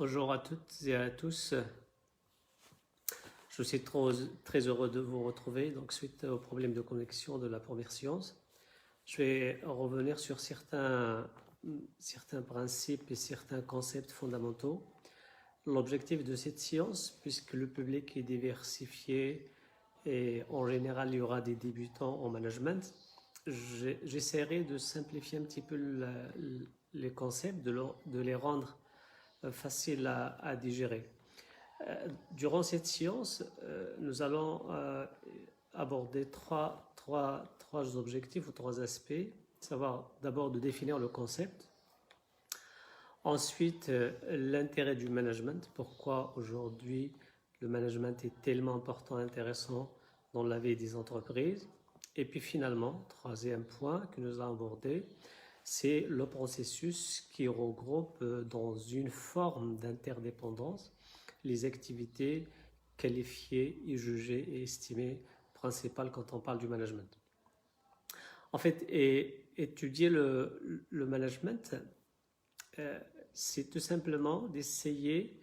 Bonjour à toutes et à tous. Je suis très heureux de vous retrouver. Donc, suite au problème de connexion de la première séance, je vais revenir sur certains principes et certains concepts fondamentaux. L'objectif de cette séance, puisque le public est diversifié et en général il y aura des débutants en management, j'essaierai de simplifier un petit peu les concepts, de les rendre faciles à digérer. Durant cette séance, nous allons aborder trois objectifs ou trois aspects, savoir d'abord de définir le concept, ensuite l'intérêt du management, pourquoi aujourd'hui le management est tellement important et intéressant dans la vie des entreprises, et puis finalement, troisième point que nous allons aborder, c'est le processus qui regroupe dans une forme d'interdépendance les activités qualifiées et jugées et estimées principales quand on parle du management. En fait, étudier le management, c'est tout simplement d'essayer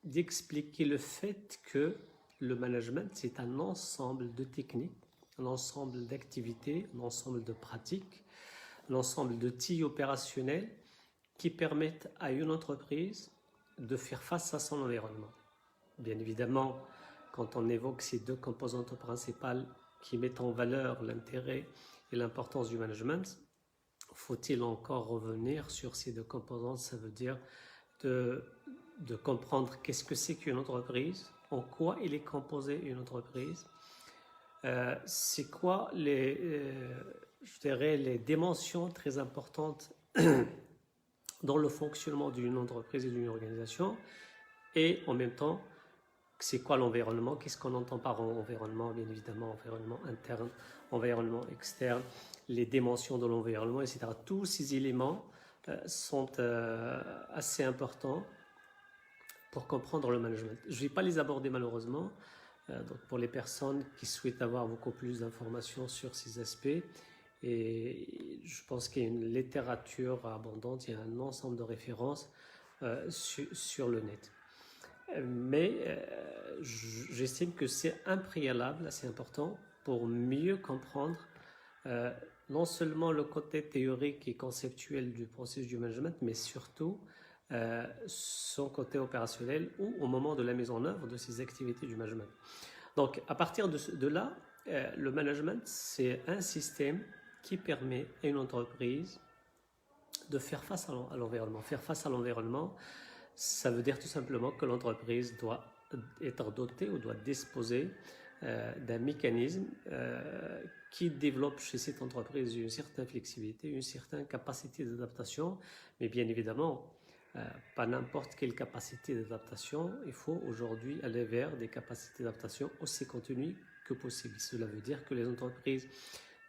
d'expliquer le fait que le management, c'est un ensemble de techniques, un ensemble d'activités, un ensemble de pratiques, un ensemble d'outils opérationnels qui permettent à une entreprise de faire face à son environnement. Bien évidemment, quand on évoque ces deux composantes principales qui mettent en valeur l'intérêt et l'importance du management, faut-il encore revenir sur ces deux composantes? Ça veut dire de comprendre qu'est-ce que c'est qu'une entreprise, en quoi elle est composée une entreprise, c'est quoi je dirais les dimensions très importantes dans le fonctionnement d'une entreprise et d'une organisation, et en même temps, c'est quoi l'environnement, qu'est-ce qu'on entend par environnement, bien évidemment, environnement interne, environnement externe, les dimensions de l'environnement, etc. Tous ces éléments sont assez importants pour comprendre le management. Je ne vais pas les aborder malheureusement, donc pour les personnes qui souhaitent avoir beaucoup plus d'informations sur ces aspects. Et je pense qu'il y a une littérature abondante, il y a un ensemble de références sur le net. Mais j'estime que c'est un préalable assez important pour mieux comprendre non seulement le côté théorique et conceptuel du processus du management, mais surtout son côté opérationnel ou au moment de la mise en œuvre de ces activités du management. Donc à partir de là, le management, c'est un système qui permet à une entreprise de faire face à l'environnement. Faire face à l'environnement, ça veut dire tout simplement que l'entreprise doit être dotée ou doit disposer d'un mécanisme qui développe chez cette entreprise une certaine flexibilité, une certaine capacité d'adaptation, mais bien évidemment, pas n'importe quelle capacité d'adaptation. Il faut aujourd'hui aller vers des capacités d'adaptation aussi continues que possible. Cela veut dire que les entreprises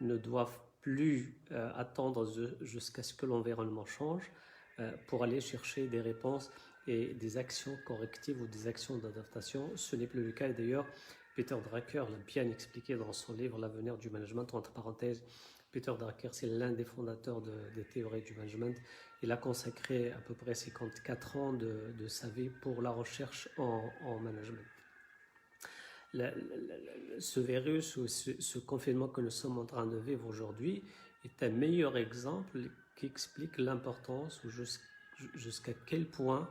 ne doivent plus attendre jusqu'à ce que l'environnement change pour aller chercher des réponses et des actions correctives ou des actions d'adaptation. Ce n'est plus le cas. Et d'ailleurs, Peter Drucker l'a bien expliqué dans son livre L'avenir du management, entre parenthèses. Peter Drucker, c'est l'un des fondateurs des théories du management. Il a consacré à peu près 54 ans de sa vie pour la recherche en management. Ce virus ou ce confinement que nous sommes en train de vivre aujourd'hui est un meilleur exemple qui explique l'importance ou jusqu'à quel point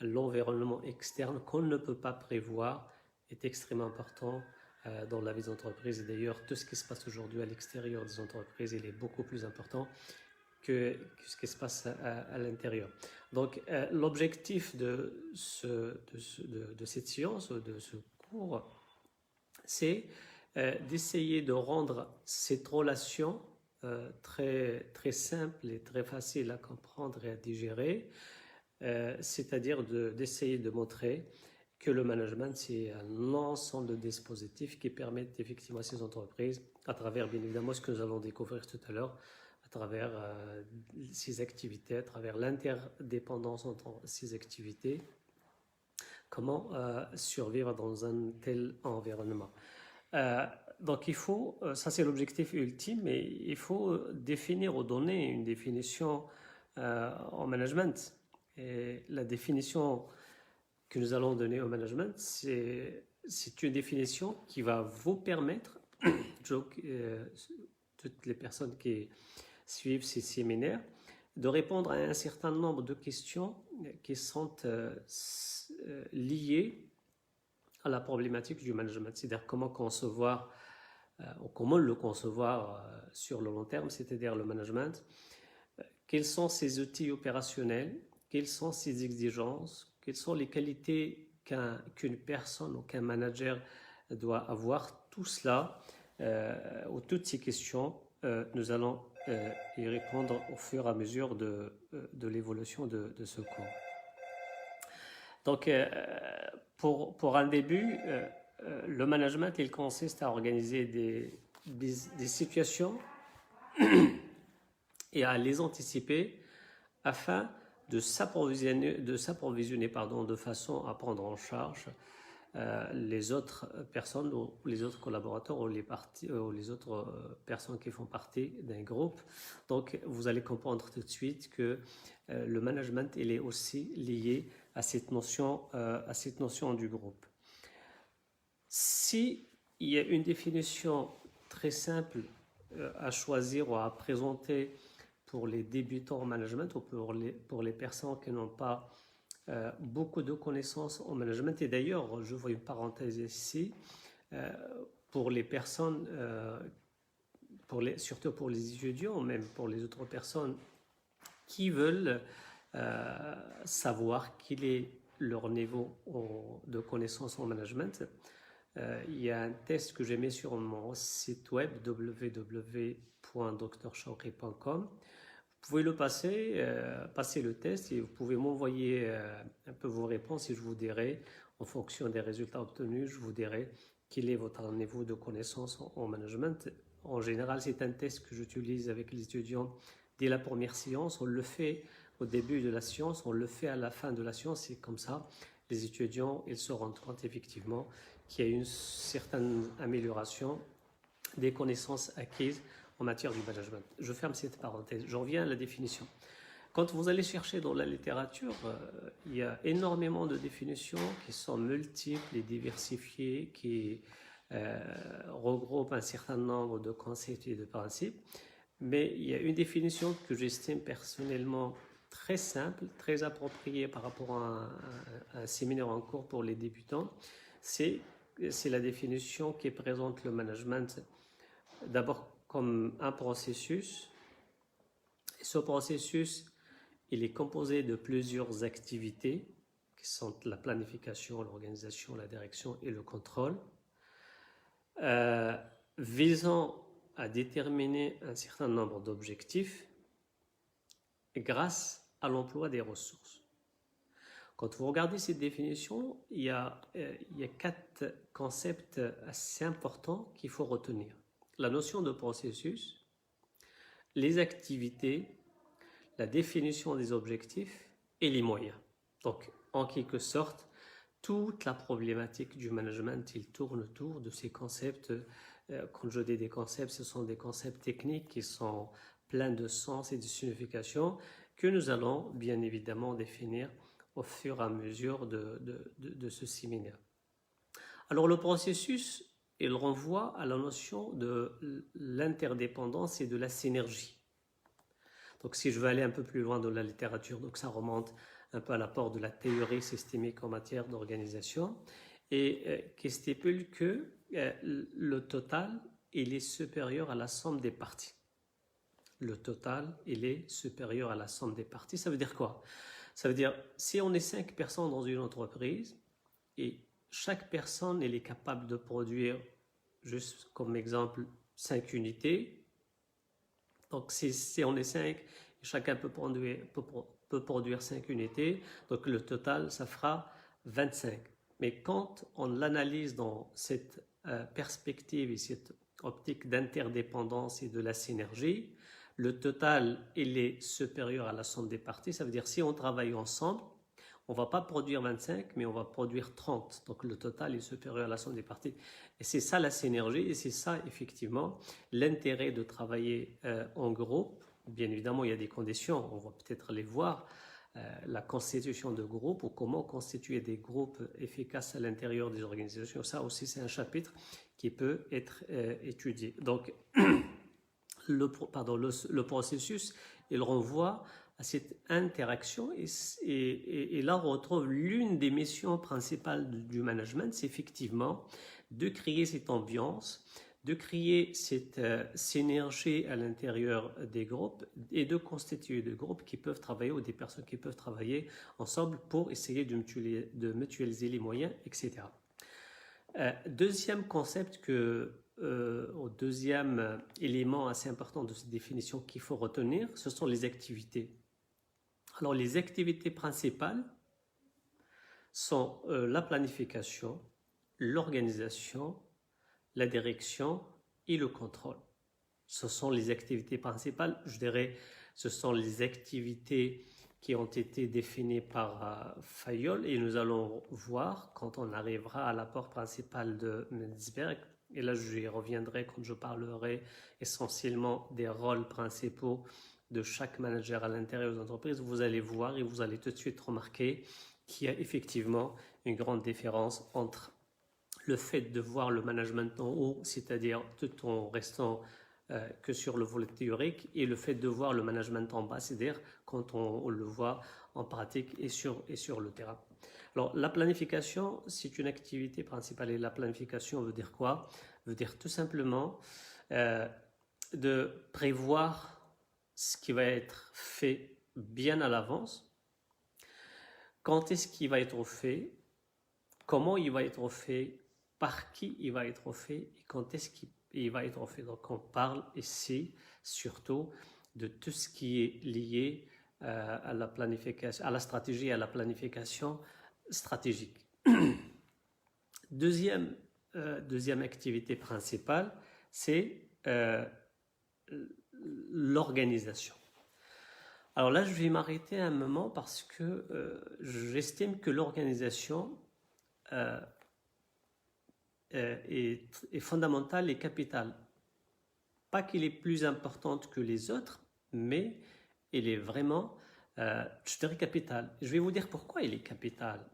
l'environnement externe qu'on ne peut pas prévoir est extrêmement important dans la vie des entreprises. Et d'ailleurs, tout ce qui se passe aujourd'hui à l'extérieur des entreprises, il est beaucoup plus important que ce qui se passe à l'intérieur. Donc, l'objectif de cette séance, de ce cours, c'est d'essayer de rendre cette relation très, très simple et très facile à comprendre et à digérer, c'est-à-dire d'essayer de montrer que le management, c'est un ensemble de dispositifs qui permettent effectivement à ces entreprises, à travers bien évidemment ce que nous allons découvrir tout à l'heure, à travers ces activités, à travers l'interdépendance entre ces activités, comment survivre dans un tel environnement. Donc il faut, ça c'est l'objectif ultime, mais il faut définir ou donner une définition en management. Et la définition que nous allons donner au management, c'est une définition qui va vous permettre, toutes les personnes qui suivent ces séminaires, de répondre à un certain nombre de questions qui sont liées à la problématique du management, c'est-à-dire comment concevoir ou comment le concevoir sur le long terme, c'est-à-dire le management, quels sont ses outils opérationnels, quelles sont ses exigences, quelles sont les qualités qu'une personne ou qu'un manager doit avoir. Tout cela, ou toutes ces questions, nous allons y répondre au fur et à mesure de l'évolution de ce cours. Donc, pour un début, le management, il consiste à organiser des situations et à les anticiper afin de s'approvisionner de façon à prendre en charge les autres personnes ou les autres collaborateurs ou les autres personnes qui font partie d'un groupe. Donc, vous allez comprendre tout de suite que le management, il est aussi lié à cette notion du groupe. Si il y a une définition très simple à choisir ou à présenter pour les débutants en management ou pour les personnes qui n'ont pas beaucoup de connaissances en management, et d'ailleurs, je vois une parenthèse ici, pour les personnes, surtout pour les étudiants, même pour les autres personnes qui veulent savoir quel est leur niveau de connaissance en management, il y a un test que j'ai mis sur mon site web www.drshawky.com. Vous pouvez le passer le test et vous pouvez m'envoyer un peu vos réponses et je vous dirai, en fonction des résultats obtenus, je vous dirai quel est votre niveau de connaissance en management. En général, c'est un test que j'utilise avec les étudiants dès la première séance. On le fait au début de la séance, on le fait à la fin de la séance, et comme ça, les étudiants ils se rendent compte effectivement qu'il y a une certaine amélioration des connaissances acquises en matière du management. Je ferme cette parenthèse. Je reviens à la définition. Quand vous allez chercher dans la littérature, il y a énormément de définitions qui sont multiples et diversifiées, qui regroupent un certain nombre de concepts et de principes. Mais il y a une définition que j'estime personnellement très simple, très appropriée par rapport à un séminaire en cours pour les débutants. C'est la définition qui présente le management d'abord comme un processus. Et ce processus, il est composé de plusieurs activités qui sont la planification, l'organisation, la direction et le contrôle, visant à déterminer un certain nombre d'objectifs grâce à l'emploi des ressources. Quand vous regardez cette définition, il y a 4 concepts assez importants qu'il faut retenir. La notion de processus, les activités, la définition des objectifs et les moyens. Donc, en quelque sorte, toute la problématique du management, il tourne autour de ces concepts. Quand je dis des concepts, ce sont des concepts techniques qui sont pleins de sens et de signification que nous allons bien évidemment définir au fur et à mesure de ce séminaire. Alors, le processus, il renvoie à la notion de l'interdépendance et de la synergie. Donc, si je veux aller un peu plus loin dans la littérature, donc ça remonte un peu à l'apport de la théorie systémique en matière d'organisation, et qui stipule que le total, il est supérieur à la somme des parties. Le total, il est supérieur à la somme des parties. Ça veut dire quoi? Ça veut dire, si on est 5 personnes dans une entreprise, et chaque personne, elle est capable de produire, juste comme exemple, 5 unités. Donc, si on est 5, chacun peut produire 5 unités. Donc, le total, ça fera 25. Mais quand on l'analyse dans cette perspective et cette optique d'interdépendance et de la synergie, le total, il est supérieur à la somme des parties. Ça veut dire, si on travaille ensemble, on ne va pas produire 25, mais on va produire 30. Donc, le total est supérieur à la somme des parties. Et c'est ça la synergie, et c'est ça, effectivement, l'intérêt de travailler en groupe bien évidemment, il y a des conditions, on va peut-être les voir, la constitution de groupes ou comment constituer des groupes efficaces à l'intérieur des organisations. Ça aussi, c'est un chapitre qui peut être étudié. Donc, le processus, il renvoie à cette interaction et là, on retrouve l'une des missions principales du management, c'est effectivement de créer cette ambiance, de créer cette synergie à l'intérieur des groupes et de constituer des groupes qui peuvent travailler ou des personnes qui peuvent travailler ensemble pour essayer de mutualiser les moyens, etc. Deuxième concept deuxième élément assez important de cette définition qu'il faut retenir, ce sont les activités. Alors les activités principales sont la planification, l'organisation, la direction et le contrôle. Ce sont les activités principales, je dirais, ce sont les activités qui ont été définies par Fayol et nous allons voir quand on arrivera à l'apport principal de Menzberg. Et là, j'y reviendrai quand je parlerai essentiellement des rôles principaux de chaque manager à l'intérieur de l'entreprise. Vous allez voir et vous allez tout de suite remarquer qu'il y a effectivement une grande différence entre le fait de voir le management en haut, c'est-à-dire tout en restant que sur le volet théorique, et le fait de voir le management en bas, c'est-à-dire quand on le voit en pratique et sur le terrain. Alors, la planification, c'est une activité principale. Et la planification veut dire quoi? Veut dire tout simplement de prévoir ce qui va être fait bien à l'avance, quand est-ce qu'il va être fait, comment il va être fait, par qui il va être fait et quand est-ce qu'il va être fait. Donc on parle ici surtout de tout ce qui est lié à la planification, à la stratégie et à la planification stratégique. Deuxième activité principale, c'est l'organisation. Alors là, je vais m'arrêter un moment parce que j'estime que l'organisation est fondamentale et capitale. Pas qu'elle est plus importante que les autres, mais elle est vraiment, je dirais, capitale. Je vais vous dire pourquoi elle est capitale.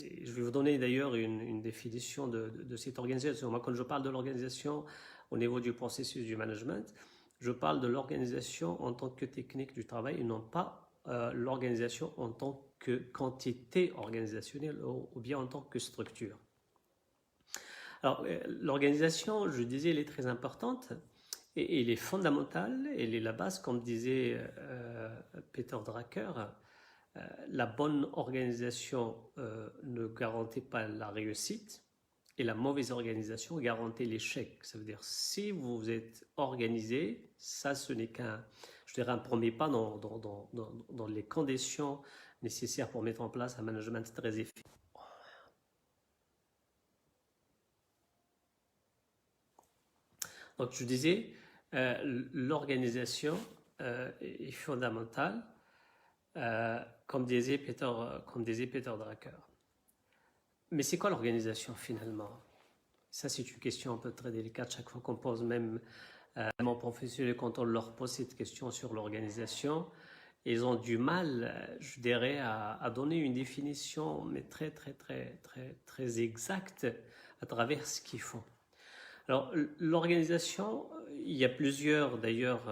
Et je vais vous donner d'ailleurs une définition de cette organisation. Moi, quand je parle de l'organisation au niveau du processus du management, je parle de l'organisation en tant que technique du travail et non pas l'organisation en tant que quantité organisationnelle ou bien en tant que structure. Alors, l'organisation, je disais, elle est très importante et elle est fondamentale, elle est la base, comme disait Peter Drucker. La bonne organisation ne garantit pas la réussite et la mauvaise organisation garantit l'échec. Ça veut dire, si vous êtes organisé, ça ce n'est un premier pas dans les conditions nécessaires pour mettre en place un management très efficace. Donc je disais, l'organisation est fondamentale, comme disait Peter Drucker. Mais c'est quoi l'organisation finalement? Ça, c'est une question un peu très délicate. Chaque fois qu'on pose, même mon professionnel, quand on leur pose cette question sur l'organisation, ils ont du mal, je dirais, à donner une définition, mais très exacte à travers ce qu'ils font. Alors, l'organisation, il y a plusieurs d'ailleurs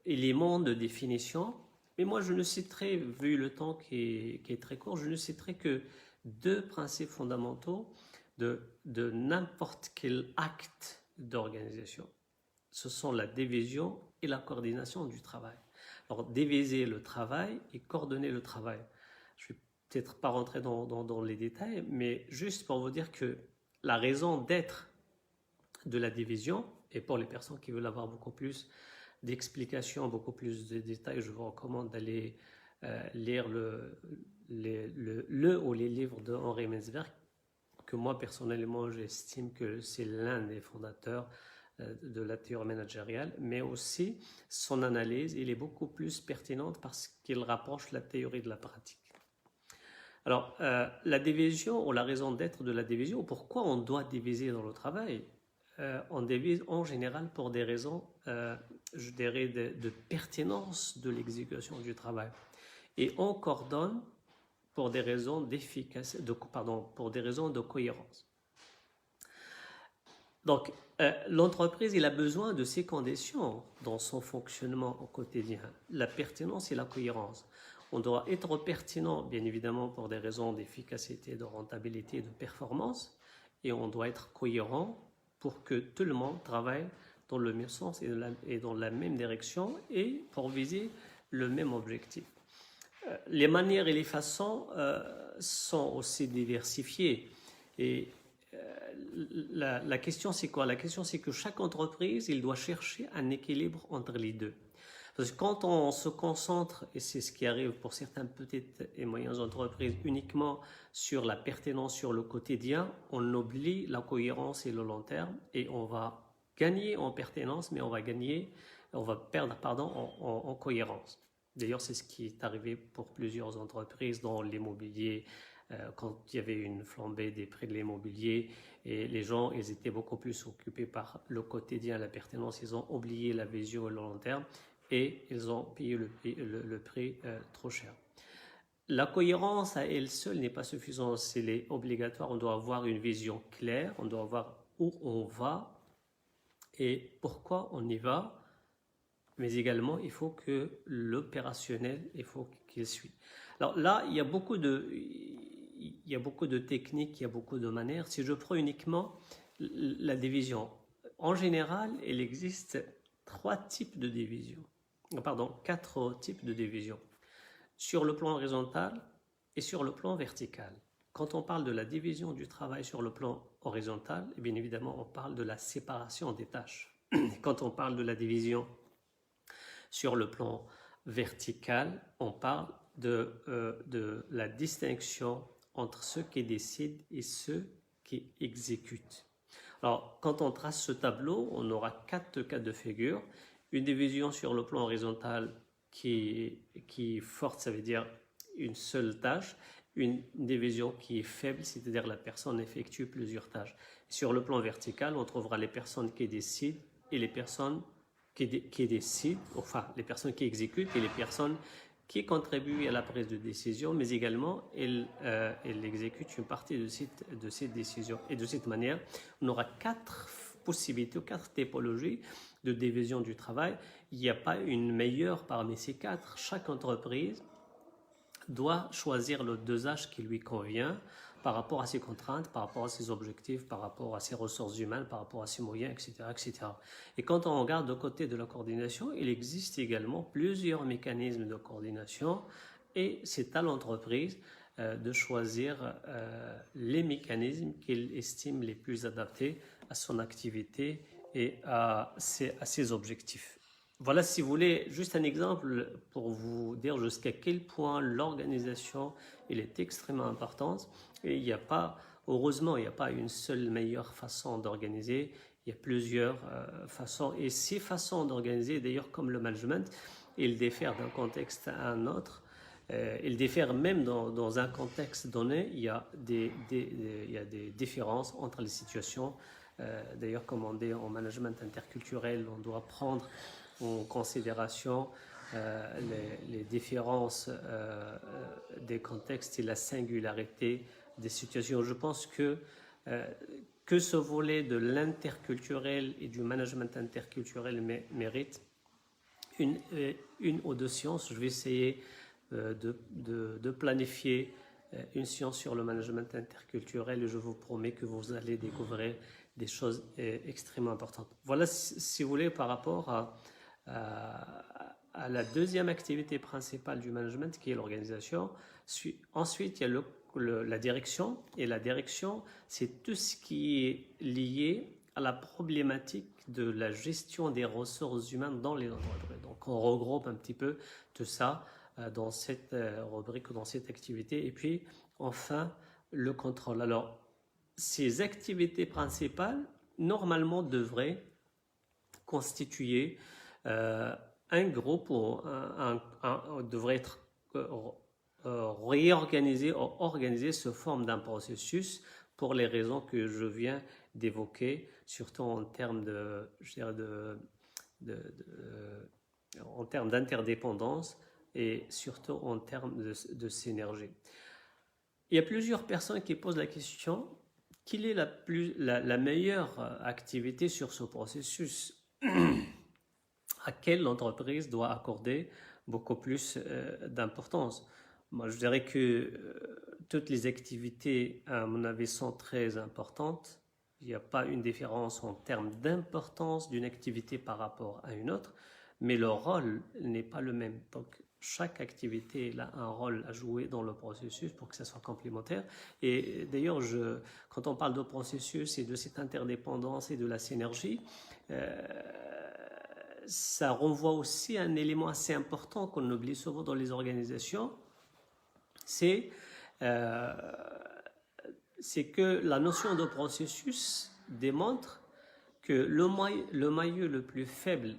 éléments de définition, mais moi je ne citerai, vu le temps qui est très court, je ne citerai que deux principes fondamentaux de n'importe quel acte d'organisation. Ce sont la division et la coordination du travail. Alors, diviser le travail et coordonner le travail. Je ne vais peut-être pas rentrer dans les détails, mais juste pour vous dire que la raison d'être de la division, et pour les personnes qui veulent avoir beaucoup plus d'explications, beaucoup plus de détails, je vous recommande d'aller lire ou les livres de Henri Menzberg, que moi personnellement j'estime que c'est l'un des fondateurs de la théorie managériale, mais aussi son analyse, elle est beaucoup plus pertinente parce qu'il rapproche la théorie de la pratique. Alors, la division, ou la raison d'être de la division, pourquoi on doit diviser dans le travail? On divise en général pour des raisons je dirais, de pertinence de l'exécution du travail. Et on coordonne pour des raisons pour des raisons de cohérence. Donc, l'entreprise, il a besoin de ces conditions dans son fonctionnement au quotidien, la pertinence et la cohérence. On doit être pertinent, bien évidemment, pour des raisons d'efficacité, de rentabilité, de performance, et on doit être cohérent pour que tout le monde travaille dans le même sens et dans la même direction et pour viser le même objectif. Les manières et les façons sont aussi diversifiées. Et la question, c'est quoi? La question, c'est que chaque entreprise, il doit chercher un équilibre entre les deux. Parce que quand on se concentre, et c'est ce qui arrive pour certaines petites et moyennes entreprises, uniquement sur la pertinence, sur le quotidien, on oublie la cohérence et le long terme, et on va gagner en pertinence, mais on va perdre en cohérence. D'ailleurs, c'est ce qui est arrivé pour plusieurs entreprises dans l'immobilier, quand il y avait une flambée des prix de l'immobilier, et les gens, ils étaient beaucoup plus occupés par le quotidien, la pertinence, ils ont oublié la vision et le long terme, et ils ont payé le prix trop cher. La cohérence à elle seule n'est pas suffisante, c'est obligatoire, on doit avoir une vision claire, on doit voir où on va et pourquoi on y va, mais également il faut que l'opérationnel, il faut qu'il suive. Alors là, il y a beaucoup de techniques, il y a beaucoup de manières. Si je prends uniquement la division, en général, il existe quatre types de division. Sur le plan horizontal et sur le plan vertical. Quand on parle de la division du travail sur le plan horizontal, bien évidemment, on parle de la séparation des tâches. Quand on parle de la division sur le plan vertical, on parle de la distinction entre ceux qui décident et ceux qui exécutent. Alors, quand on trace ce tableau, on aura 4 cas de figure. Une division sur le plan horizontal qui est forte, ça veut dire une seule tâche. Une division qui est faible, c'est-à-dire la personne effectue plusieurs tâches. Sur le plan vertical, on trouvera les personnes qui décident et les personnes qui décident, enfin les personnes qui exécutent et les personnes qui contribuent à la prise de décision, mais également elles exécutent une partie de cette décision. Et de cette manière, on aura 4 possibilités, 4 typologies de division du travail. Il n'y a pas une meilleure parmi ces 4. Chaque entreprise doit choisir le dosage qui lui convient par rapport à ses contraintes, par rapport à ses objectifs, par rapport à ses ressources humaines, par rapport à ses moyens, etc., etc. Et quand on regarde de côté de la coordination, il existe également plusieurs mécanismes de coordination et c'est à l'entreprise de choisir les mécanismes qu'elle estime les plus adaptés à son activité et à ses objectifs. Voilà, si vous voulez, juste un exemple pour vous dire jusqu'à quel point l'organisation est extrêmement importante. Et heureusement, il n'y a pas une seule meilleure façon d'organiser. Il y a plusieurs façons. Et ces façons d'organiser, d'ailleurs, comme le management, ils diffèrent d'un contexte à un autre. Ils diffèrent même dans un contexte donné. Il y a des différences entre les situations. D'ailleurs, comme on dit en management interculturel, on doit prendre en considération les différences des contextes et la singularité des situations. Je pense que ce volet de l'interculturel et du management interculturel mérite une ou deux séances. Je vais essayer de planifier une séance sur le management interculturel et je vous promets que vous allez découvrir des choses extrêmement importantes. Voilà, si vous voulez, par rapport à la deuxième activité principale du management qui est l'organisation. Ensuite, il y a la direction. Et la direction, c'est tout ce qui est lié à la problématique de la gestion des ressources humaines dans les entreprises. Donc, on regroupe un petit peu tout ça dans cette rubrique, dans cette activité. Et puis, enfin, le contrôle. Alors, ces activités principales, normalement, devraient constituer un groupe devrait être réorganisé ou organisé sous forme d'un processus pour les raisons que je viens d'évoquer, surtout en termes en termes d'interdépendance et surtout en termes de synergie. Il y a plusieurs personnes qui posent la question, quelle est la meilleure activité sur ce processus à quelle l'entreprise doit accorder beaucoup plus d'importance. Moi, je dirais que toutes les activités, à mon avis, sont très importantes. Il n'y a pas une différence en termes d'importance d'une activité par rapport à une autre, mais le rôle n'est pas le même. Donc, chaque activité a un rôle à jouer dans le processus pour que ça soit complémentaire. Et d'ailleurs, quand on parle de processus et de cette interdépendance et de la synergie, ça renvoie aussi à un élément assez important qu'on oublie souvent dans les organisations, c'est que la notion de processus démontre que le maillot le plus faible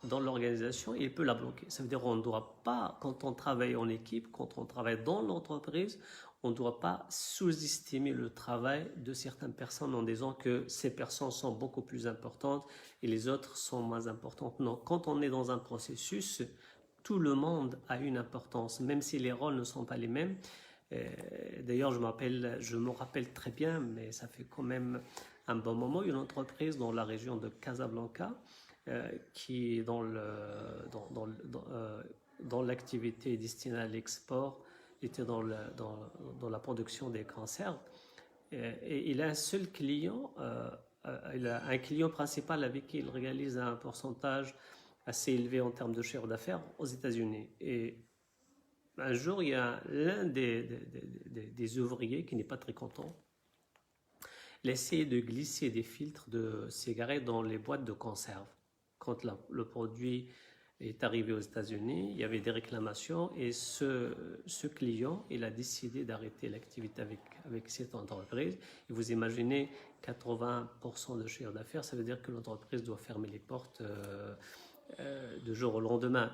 dans l'organisation, il peut la bloquer. Ça veut dire qu'on ne doit pas, quand on travaille en équipe, quand on travaille dans l'entreprise, on ne doit pas sous-estimer le travail de certaines personnes en disant que ces personnes sont beaucoup plus importantes et les autres sont moins importantes. Non, quand on est dans un processus, tout le monde a une importance, même si les rôles ne sont pas les mêmes. D'ailleurs, je me rappelle très bien, mais ça fait quand même un bon moment, une entreprise dans la région de Casablanca, qui est dans l'activité destinée à l'export, était dans la production des conserves. Et il a un seul client, il a un client principal avec qui il réalise un pourcentage assez élevé en termes de chiffre d'affaires aux États-Unis. Et un jour, il y a l'un des ouvriers qui n'est pas très content. Il a essayé de glisser des filtres de cigarettes dans les boîtes de conserve. Quand le produit est arrivé aux États-Unis, il y avait des réclamations et ce client, il a décidé d'arrêter l'activité avec cette entreprise. Et vous imaginez 80% de chiffre d'affaires, ça veut dire que l'entreprise doit fermer les portes de jour au lendemain.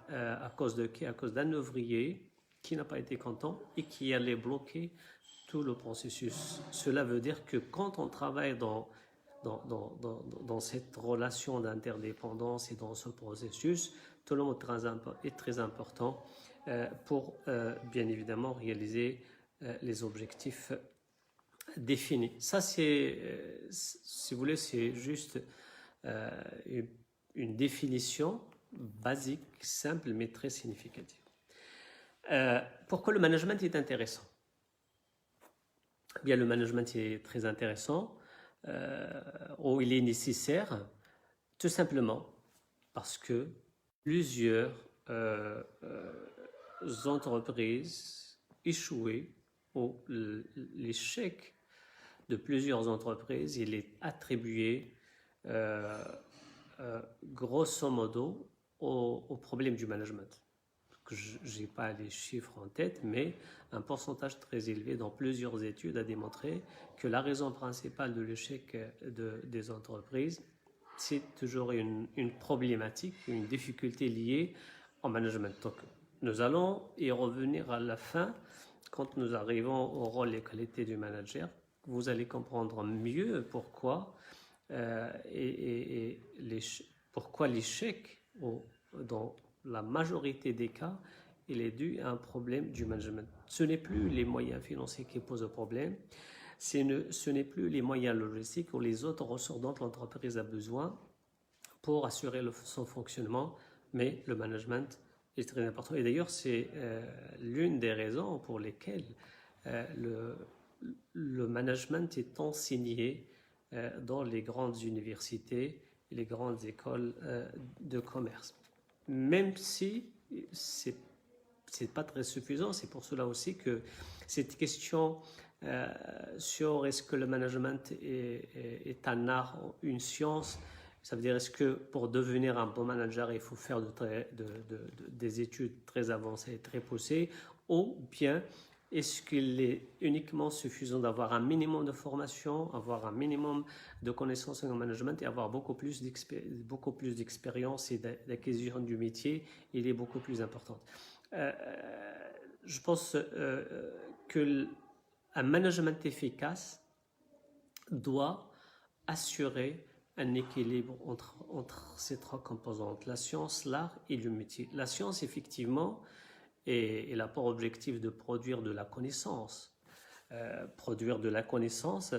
À cause de qui? À cause d'un ouvrier qui n'a pas été content et qui allait bloquer tout le processus. Cela veut dire que quand on travaille dans cette relation d'interdépendance et dans ce processus, tout le monde est très important pour bien évidemment réaliser les objectifs définis. Ça, si vous voulez, c'est juste une définition basique, simple, mais très significative. Pourquoi le management est intéressant? Bien, le management est très intéressant. Où il est nécessaire, tout simplement parce que plusieurs entreprises échouées, ou l'échec de plusieurs entreprises, il est attribué grosso modo au problème du management. Je n'ai pas les chiffres en tête, mais un pourcentage très élevé dans plusieurs études a démontré que la raison principale de l'échec des entreprises, c'est toujours une problématique, une difficulté liée au management. Donc, nous allons y revenir à la fin, quand nous arrivons au rôle et qualités du manager. Vous allez comprendre mieux pourquoi pourquoi l'échec dans la majorité des cas, il est dû à un problème du management. Ce n'est plus les moyens financiers qui posent le problème, ce n'est plus les moyens logistiques ou les autres ressources dont l'entreprise a besoin pour assurer son fonctionnement, mais le management est très important. Et d'ailleurs, c'est l'une des raisons pour lesquelles le management est enseigné dans les grandes universités et les grandes écoles de commerce. Même si c'est pas très suffisant, c'est pour cela aussi que cette question sur est-ce que le management est un art, une science, ça veut dire est-ce que pour devenir un bon manager il faut faire des études très avancées, très poussées, ou bien est-ce qu'il est uniquement suffisant d'avoir un minimum de formation, avoir un minimum de connaissances en management et avoir beaucoup plus d'expérience et d'acquisition du métier, il est beaucoup plus important. Je pense qu'un management efficace doit assurer un équilibre entre ces trois composantes, la science, l'art et le métier. La science, effectivement, elle a pour objectif de produire de la connaissance. Produire de la connaissance,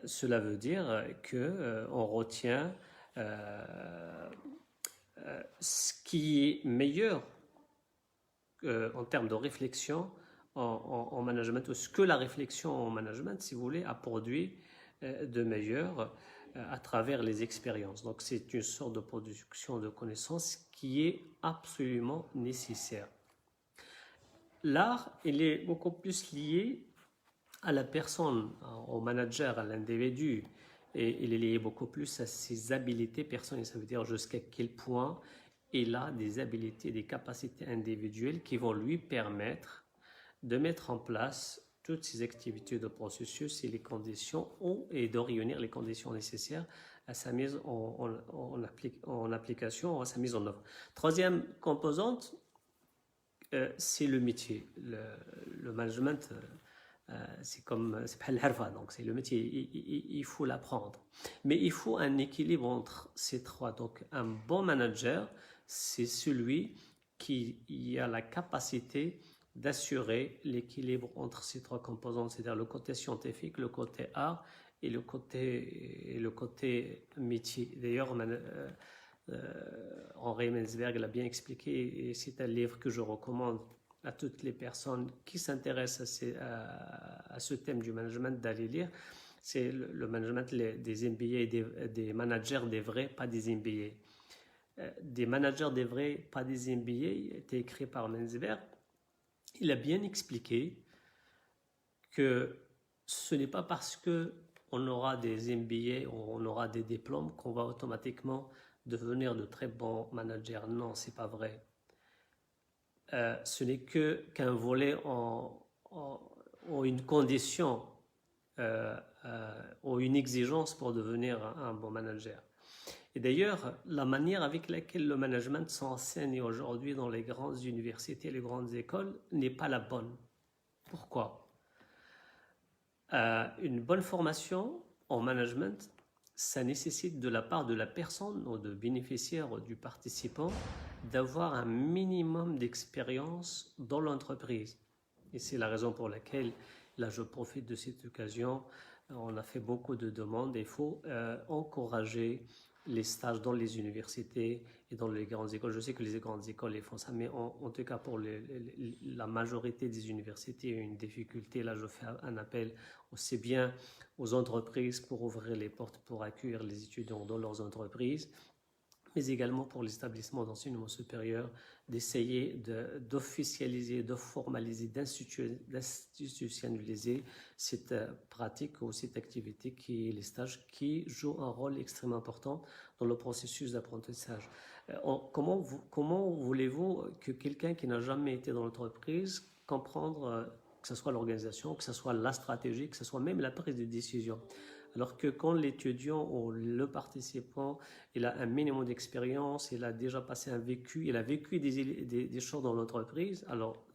cela veut dire qu'on retient ce qui est meilleur en termes de réflexion en management, ou ce que la réflexion en management, si vous voulez, a produit de meilleur à travers les expériences. Donc c'est une sorte de production de connaissances qui est absolument nécessaire. L'art, il est beaucoup plus lié à la personne, au manager, à l'individu, et il est lié beaucoup plus à ses habiletés personnelles. Ça veut dire jusqu'à quel point il a des habiletés, des capacités individuelles qui vont lui permettre de mettre en place toutes ces activités de processus et les conditions et de réunir les conditions nécessaires à sa mise en application, à sa mise en œuvre. Troisième composante, c'est le métier. Le management, c'est comme c'est donc c'est le métier, il faut l'apprendre. Mais il faut un équilibre entre ces trois. Donc un bon manager, c'est celui qui a la capacité d'assurer l'équilibre entre ces trois composantes, c'est-à-dire le côté scientifique, le côté art et le côté métier. D'ailleurs, Henri Menzberg l'a bien expliqué, et c'est un livre que je recommande à toutes les personnes qui s'intéressent à ce thème du management d'aller lire. C'est le management des MBA et des managers des vrais, pas des MBA. Des managers des vrais, pas des MBA, était écrit par Menzberg. Il a bien expliqué que ce n'est pas parce qu'on aura des MBA ou on aura des diplômes qu'on va automatiquement devenir de très bons managers. Non, c'est pas vrai. Ce n'est qu'un volet ou une condition ou une exigence pour devenir un bon manager. Et d'ailleurs, la manière avec laquelle le management s'enseigne aujourd'hui dans les grandes universités, les grandes écoles, n'est pas la bonne. Pourquoi ? Une bonne formation en management, ça nécessite de la part de la personne ou de bénéficiaire ou du participant d'avoir un minimum d'expérience dans l'entreprise. Et c'est la raison pour laquelle, là je profite de cette occasion, on a fait beaucoup de demandes et il faut encourager les stages dans les universités et dans les grandes écoles. Je sais que les grandes écoles les font ça, mais en tout cas pour la majorité des universités, il y a une difficulté. Là, je fais un appel aussi bien aux entreprises pour ouvrir les portes pour accueillir les étudiants dans leurs entreprises, mais également pour les établissements d'enseignement supérieur, d'essayer d'officialiser, de formaliser, d'institutionnaliser cette pratique ou cette activité qui est les stages, qui joue un rôle extrêmement important dans le processus d'apprentissage. Comment voulez-vous que quelqu'un qui n'a jamais été dans l'entreprise comprendre que ce soit l'organisation, que ce soit la stratégie, que ce soit même la prise de décision? Alors que quand l'étudiant ou le participant, il a un minimum d'expérience, il a déjà passé un vécu, il a vécu des choses dans l'entreprise, alors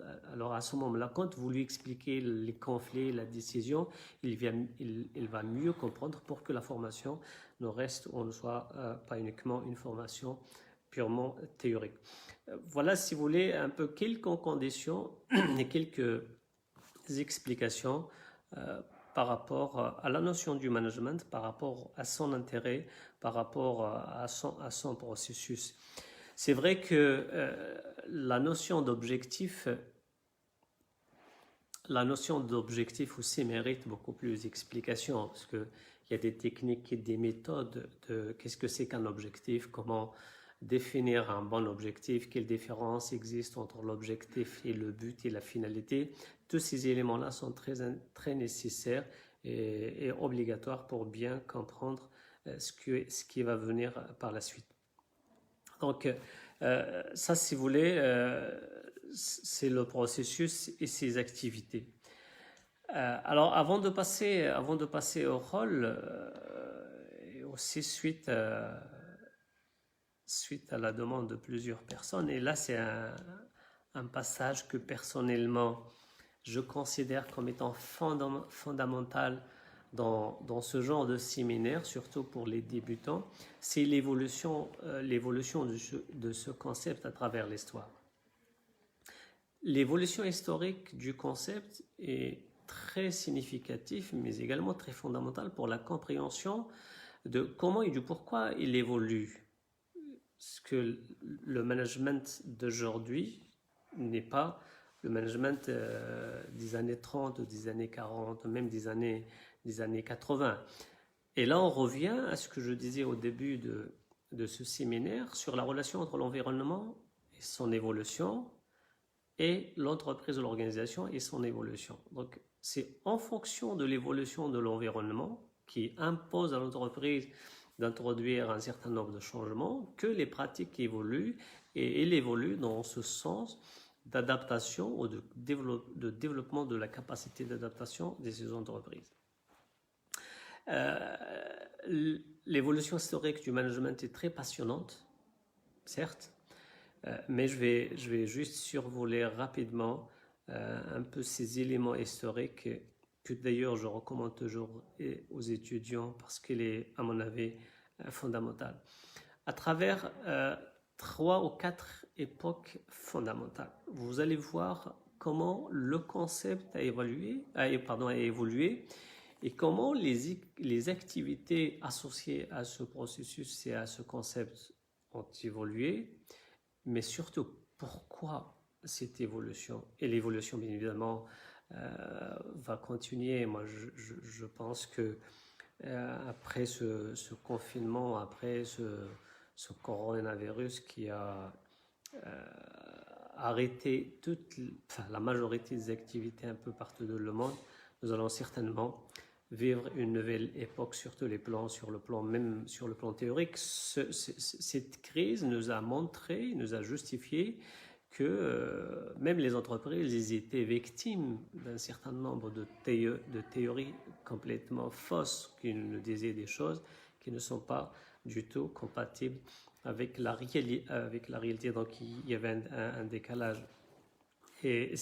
à ce moment-là, quand vous lui expliquez les conflits, la décision, il va mieux comprendre pour que la formation ne reste ou ne soit pas uniquement une formation purement théorique. Voilà, si vous voulez, un peu quelques conditions et quelques explications par rapport à la notion du management, par rapport à son intérêt, par rapport à son processus. C'est vrai que la notion d'objectif aussi mérite beaucoup plus d'explications, parce qu'il y a des techniques et des méthodes de qu'est-ce que c'est qu'un objectif, comment définir un bon objectif, quelle différence existe entre l'objectif et le but et la finalité. Tous ces éléments-là sont très nécessaires et obligatoires pour bien comprendre ce qui va venir par la suite. Donc, ça, si vous voulez, c'est le processus et ses activités. Alors, avant de passer au rôle, et aussi suite à la demande de plusieurs personnes, et là, c'est un passage que personnellement, je considère comme étant fondamental dans ce genre de séminaire, surtout pour les débutants, c'est l'évolution de ce concept à travers l'histoire. L'évolution historique du concept est très significative, mais également très fondamentale pour la compréhension de comment et du pourquoi il évolue. Parce que le management d'aujourd'hui n'est pas le management des années 30, des années 40, même des années 80. Et là, on revient à ce que je disais au début de ce séminaire sur la relation entre l'environnement et son évolution et l'entreprise ou l'organisation et son évolution. Donc, c'est en fonction de l'évolution de l'environnement qui impose à l'entreprise d'introduire un certain nombre de changements que les pratiques évoluent et elles évoluent dans ce sens d'adaptation ou de développement de la capacité d'adaptation de ces entreprises. L'évolution historique du management est très passionnante, certes, mais je vais juste survoler rapidement un peu ces éléments historiques que d'ailleurs je recommande toujours aux étudiants parce qu'il est, à mon avis, fondamental. À travers 3 ou 4 époques fondamentales, vous allez voir comment le concept a évolué et comment les activités associées à ce processus et à ce concept ont évolué, mais surtout pourquoi cette évolution. Et l'évolution, bien évidemment, va continuer. Moi, je pense que après ce confinement, après ce coronavirus qui a arrêté la majorité des activités un peu partout dans le monde, nous allons certainement vivre une nouvelle époque sur tous les plans, même sur le plan théorique. Cette crise nous a montré, nous a justifié que même les entreprises étaient victimes d'un certain nombre de théories complètement fausses qui nous disaient des choses qui ne sont pas du tout compatibles avec la réalité. Donc il y avait un décalage. Et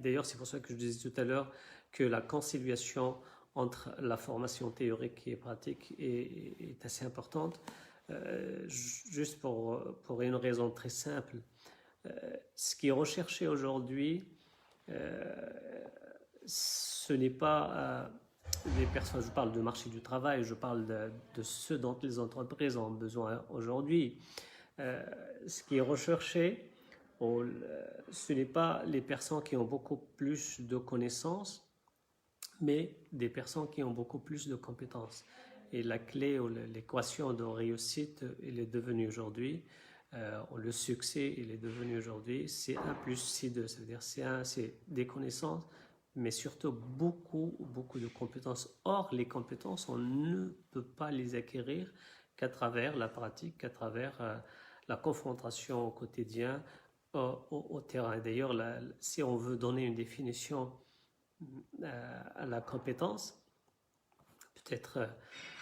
d'ailleurs, c'est pour ça que je disais tout à l'heure que la conciliation entre la formation théorique et pratique est assez importante, juste pour une raison très simple. Ce qui est recherché aujourd'hui, ce n'est pas des personnes, je parle de marché du travail, je parle de ce dont les entreprises ont besoin aujourd'hui. Ce qui est recherché, ce n'est pas les personnes qui ont beaucoup plus de connaissances, mais des personnes qui ont beaucoup plus de compétences. Et la clé ou l'équation de réussite, elle est devenue aujourd'hui, le succès, il est devenu aujourd'hui, c'est 1 plus C2, ça veut dire c'est des connaissances, mais surtout beaucoup de compétences. Or, les compétences, on ne peut pas les acquérir qu'à travers la pratique, qu'à travers la confrontation au quotidien, au terrain. D'ailleurs, si on veut donner une définition à la compétence, peut-être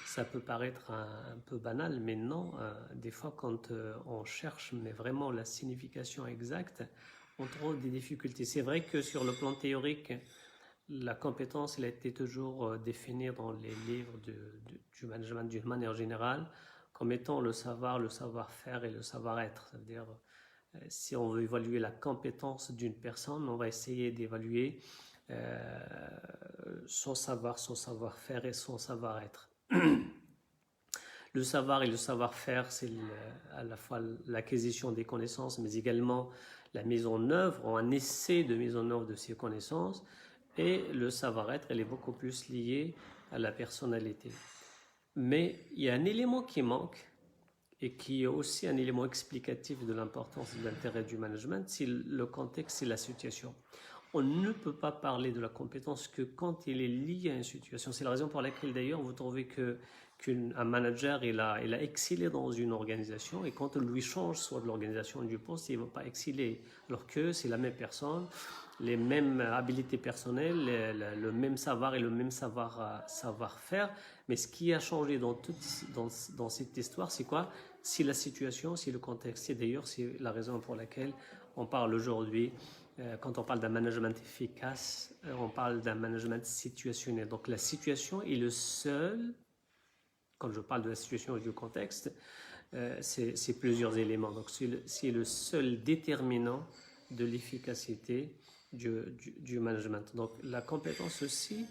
ça peut paraître un peu banal, mais non, des fois quand on cherche mais vraiment la signification exacte, on trouve des difficultés. C'est vrai que sur le plan théorique, la compétence elle a été toujours définie dans les livres du management d'une manière générale comme étant le savoir-faire et le savoir-être. Ça veut dire, si on veut évaluer la compétence d'une personne, on va essayer d'évaluer son savoir, son savoir-faire et son savoir-être. Le savoir et le savoir-faire, c'est à la fois l'acquisition des connaissances, mais également la mise en œuvre, ou un essai de mise en œuvre de ces connaissances. Et le savoir-être, elle est beaucoup plus liée à la personnalité. Mais il y a un élément qui manque, et qui est aussi un élément explicatif de l'importance et de l'intérêt du management, c'est le contexte, c'est la situation. On ne peut pas parler de la compétence que quand il est lié à une situation. C'est la raison pour laquelle d'ailleurs vous trouvez qu'un manager il a excellé dans une organisation et quand on lui change soit de l'organisation du poste, il ne va pas exceller. Alors que c'est la même personne, les mêmes habilités personnelles, le même savoir et le même savoir-faire. Mais ce qui a changé dans cette histoire, c'est quoi? C'est la situation, c'est le contexte. Et d'ailleurs, c'est la raison pour laquelle on parle aujourd'hui quand on parle d'un management efficace, on parle d'un management situationnel. Donc la situation est le seul, quand je parle de la situation et du contexte, c'est plusieurs éléments. Donc c'est le seul déterminant de l'efficacité du management. Donc la compétence aussi,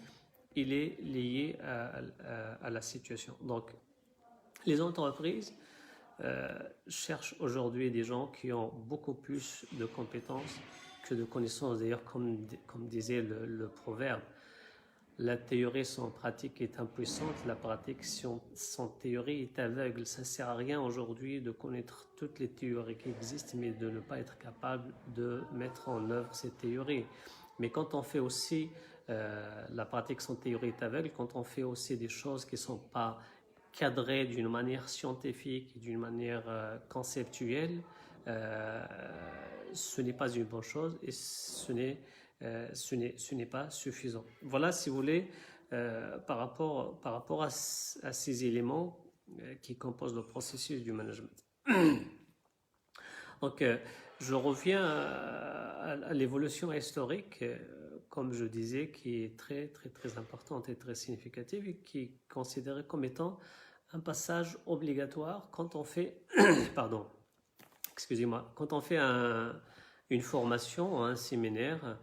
il est lié à la situation. Donc les entreprises cherchent aujourd'hui des gens qui ont beaucoup plus de compétences que de connaissances. D'ailleurs, comme disait le proverbe, la théorie sans pratique est impuissante, la pratique sans théorie est aveugle. Ça ne sert à rien aujourd'hui de connaître toutes les théories qui existent, mais de ne pas être capable de mettre en œuvre ces théories. Mais quand on fait aussi la pratique sans théorie est aveugle, quand on fait aussi des choses qui ne sont pas cadrées d'une manière scientifique, d'une manière conceptuelle, ce n'est pas une bonne chose et ce n'est pas suffisant. Voilà, si vous voulez, par rapport à ces éléments qui composent le processus du management. Donc, je reviens à l'évolution historique, comme je disais, qui est très, très, très importante et très significative et qui est considérée comme étant un passage obligatoire quand on fait, pardon, excusez-moi, quand on fait une formation, un séminaire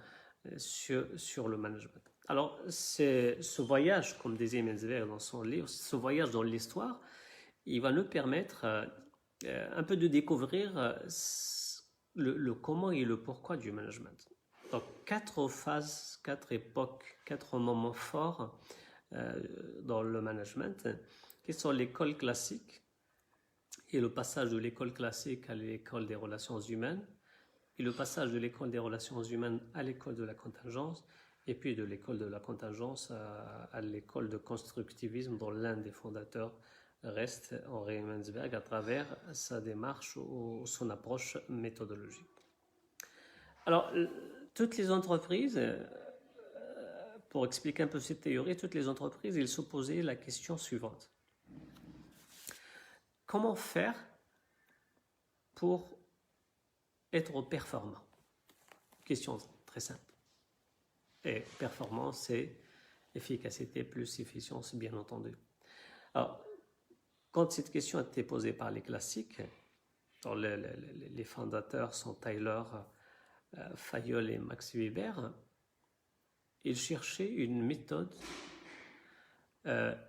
sur le management. Alors, c'est ce voyage, comme disait Menzberg dans son livre, ce voyage dans l'histoire, il va nous permettre un peu de découvrir le comment et le pourquoi du management. Donc, 4 phases, 4 époques, 4 moments forts dans le management, qui sont l'école classique, et le passage de l'école classique à l'école des relations humaines, et le passage de l'école des relations humaines à l'école de la contingence, et puis de l'école de la contingence à l'école de constructivisme dont l'un des fondateurs reste Henri Menzberg à travers sa démarche ou son approche méthodologique. Alors, toutes les entreprises, pour expliquer un peu cette théorie, toutes les entreprises, ils se posaient la question suivante. Comment faire pour être performant? Question très simple. Et performance, c'est efficacité plus efficience, bien entendu. Alors, quand cette question a été posée par les classiques, les fondateurs sont Tyler, Fayol et Max Weber, ils cherchaient une méthode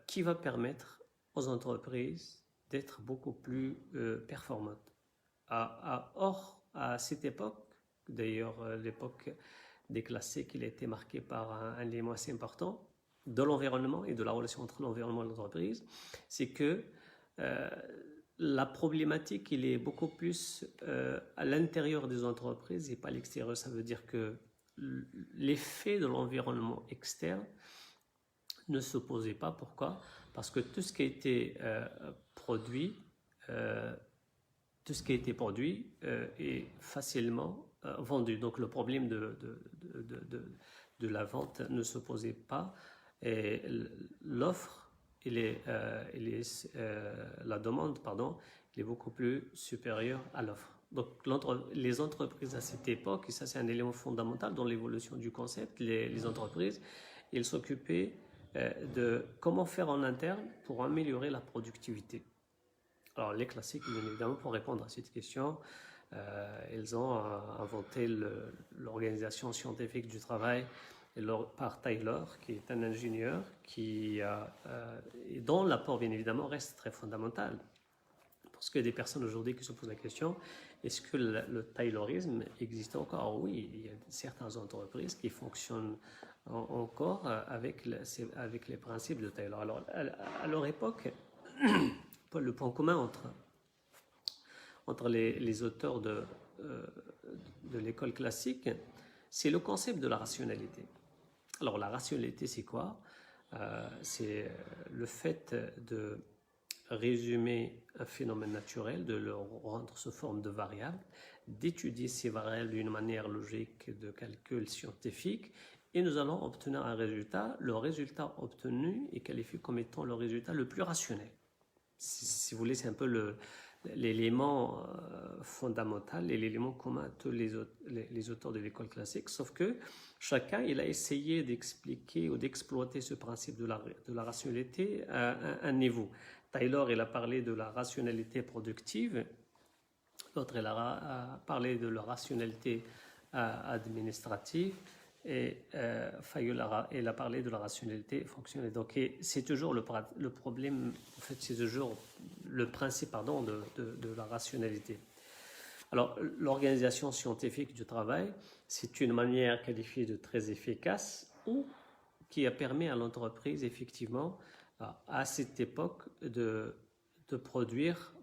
qui va permettre aux entreprises d'être beaucoup plus performantes. Or, à cette époque, d'ailleurs l'époque des classiques, il a été marqué par un élément assez important de l'environnement et de la relation entre l'environnement et l'entreprise, c'est que la problématique, il est beaucoup plus à l'intérieur des entreprises et pas à l'extérieur. Ça veut dire que l'effet de l'environnement externe ne se posait pas. Pourquoi? Parce que tout ce qui a été produit, est facilement vendu. Donc le problème de la vente ne se posait pas. Et l'offre, la demande, il est beaucoup plus supérieure à l'offre. Donc les entreprises à cette époque, et ça c'est un élément fondamental dans l'évolution du concept, les entreprises, ils s'occupaient de comment faire en interne pour améliorer la productivité. Alors les classiques, bien évidemment, pour répondre à cette question, ils ont inventé l'organisation scientifique du travail par Tyler, qui est un ingénieur et dont l'apport, bien évidemment, reste très fondamental. Parce que des personnes aujourd'hui qui se posent la question, est-ce que le Taylorisme existe encore? Oui, il y a certaines entreprises qui fonctionnent encore avec les principes de Taylor. Alors, à leur époque, le point commun entre les auteurs de l'école classique, c'est le concept de la rationalité. Alors, la rationalité, c'est quoi? C'est le fait de résumer un phénomène naturel, de le rendre sous forme de variables, d'étudier ces variables d'une manière logique de calcul scientifique, et nous allons obtenir un résultat. Le résultat obtenu est qualifié comme étant le résultat le plus rationnel. Si vous voulez, c'est un peu l'élément fondamental et l'élément commun à tous les auteurs de l'école classique, sauf que chacun il a essayé d'expliquer ou d'exploiter ce principe de la rationalité à un niveau. Taylor il a parlé de la rationalité productive, l'autre il a parlé de la rationalité administrative, et Fayol il a parlé de la rationalité fonctionnelle. Donc c'est toujours le problème, en fait c'est toujours le principe de la rationalité. Alors l'organisation scientifique du travail, c'est une manière qualifiée de très efficace ou qui a permis à l'entreprise effectivement à cette époque de produire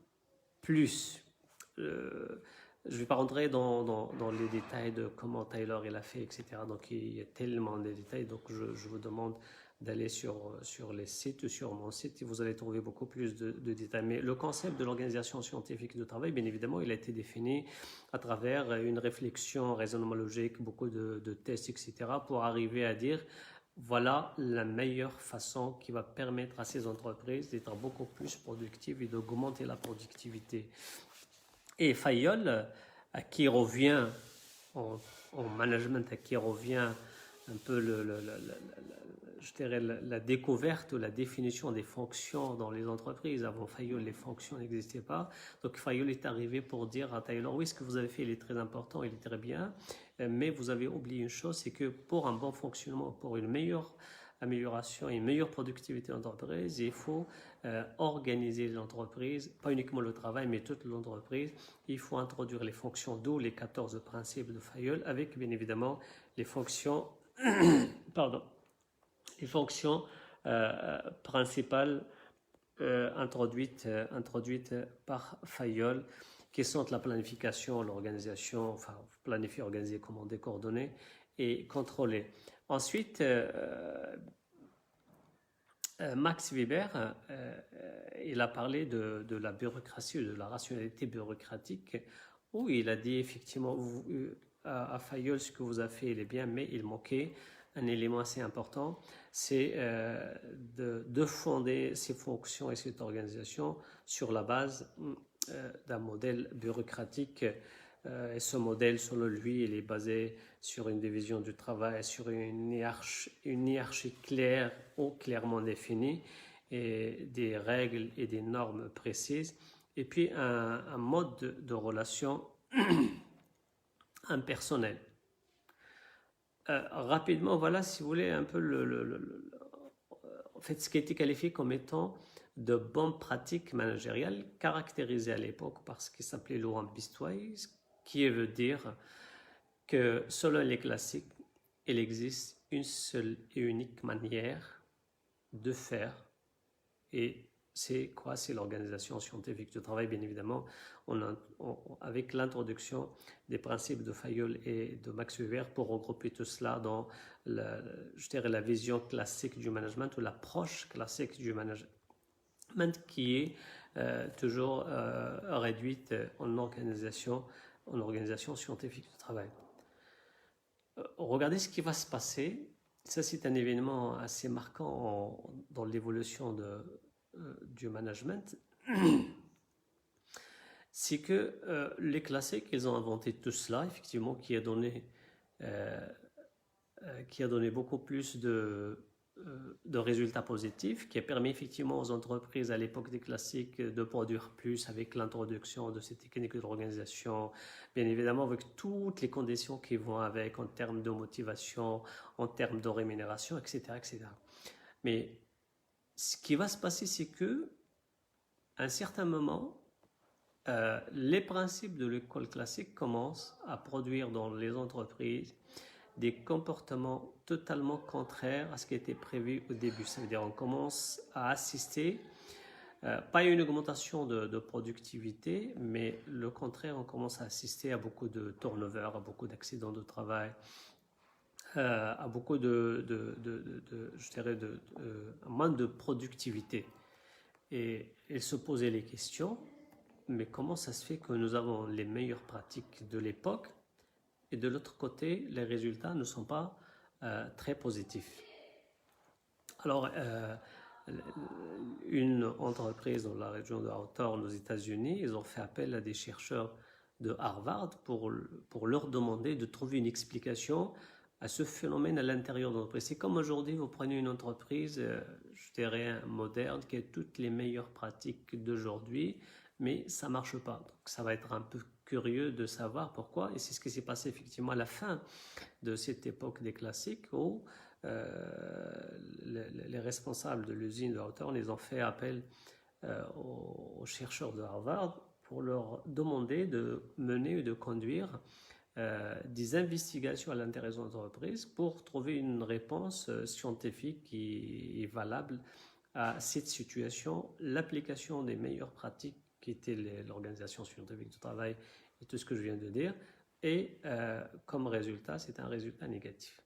plus. Je ne vais pas rentrer dans les détails de comment Taylor il a fait, etc. Donc il y a tellement de détails, donc je vous demande d'aller sur les sites ou sur mon site et vous allez trouver beaucoup plus de détails. Mais le concept de l'organisation scientifique de travail, bien évidemment, il a été défini à travers une réflexion, un raisonnement logique, beaucoup de tests, etc. pour arriver à dire voilà la meilleure façon qui va permettre à ces entreprises d'être beaucoup plus productives et d'augmenter la productivité. Et Fayol, à qui revient en management, à qui revient un peu je dirais la découverte ou la définition des fonctions dans les entreprises. Avant Fayol, les fonctions n'existaient pas. Donc Fayol est arrivé pour dire à Taylor, oui, ce que vous avez fait, il est très important, il est très bien, mais vous avez oublié une chose, c'est que pour un bon fonctionnement, pour une meilleure amélioration et une meilleure productivité d'entreprise, il faut organiser l'entreprise, pas uniquement le travail, mais toute l'entreprise. Il faut introduire les fonctions, d'où les 14 principes de Fayol, avec bien évidemment les fonctions, les fonctions principales introduites par Fayol, qui sont la planification, l'organisation, enfin planifier, organiser, commander, coordonner et contrôler. Ensuite, Max Weber, il a parlé de la bureaucratie, de la rationalité bureaucratique, où il a dit effectivement à Fayol, ce que vous avez fait, il est bien, mais il manquait un élément assez important, c'est de fonder ces fonctions et cette organisation sur la base d'un modèle bureaucratique. Et ce modèle, selon lui, il est basé sur une division du travail, sur une hiérarchie claire ou clairement définie, et des règles et des normes précises, et puis un mode de relation impersonnel. Rapidement, voilà, si vous voulez, un peu en fait, ce qui était qualifié comme étant de bonnes pratiques managériales, caractérisées à l'époque par ce qui s'appelait le One Beastwise, qui veut dire que selon les classiques, il existe une seule et unique manière de faire, et c'est quoi? C'est l'organisation scientifique du travail, bien évidemment, avec l'introduction des principes de Fayol et de Max Weber pour regrouper tout cela dans je dirais la vision classique du management ou l'approche classique du management qui est toujours réduite en organisation scientifique du travail. Regardez ce qui va se passer. Ça, c'est un événement assez marquant dans l'évolution du management. C'est que les classiques, ils ont inventé tout cela, effectivement, qui a donné beaucoup plus de résultats positifs, qui a permis effectivement aux entreprises à l'époque des classiques de produire plus avec l'introduction de ces techniques de l'organisation, bien évidemment avec toutes les conditions qui vont avec en termes de motivation, en termes de rémunération, etc., etc. Mais ce qui va se passer, c'est que à un certain moment, les principes de l'école classique commencent à produire dans les entreprises des comportements totalement contraires à ce qui était prévu au début. Ça veut dire qu'on commence à assister, pas à une augmentation de productivité, mais le contraire, on commence à assister à beaucoup de turnover, à beaucoup d'accidents de travail, à beaucoup je dirais, manque de productivité. Et il se posait les questions, mais comment ça se fait que nous avons les meilleures pratiques de l'époque et de l'autre côté, les résultats ne sont pas très positifs. Alors, une entreprise dans la région de Hawthorne aux États-Unis, ils ont fait appel à des chercheurs de Harvard pour leur demander de trouver une explication à ce phénomène à l'intérieur de l'entreprise. C'est comme aujourd'hui, vous prenez une entreprise, je dirais moderne, qui a toutes les meilleures pratiques d'aujourd'hui, mais ça ne marche pas. Donc ça va être un peu curieux de savoir pourquoi, et c'est ce qui s'est passé effectivement à la fin de cette époque des classiques où les responsables de l'usine de Hawthorne, ils ont fait appel aux chercheurs de Harvard pour leur demander de mener ou de conduire des investigations à l'intérieur de l'entreprise pour trouver une réponse scientifique qui est valable à cette situation, l'application des meilleures pratiques qui étaient l'organisation scientifique du travail et tout ce que je viens de dire, et comme résultat, c'est un résultat négatif.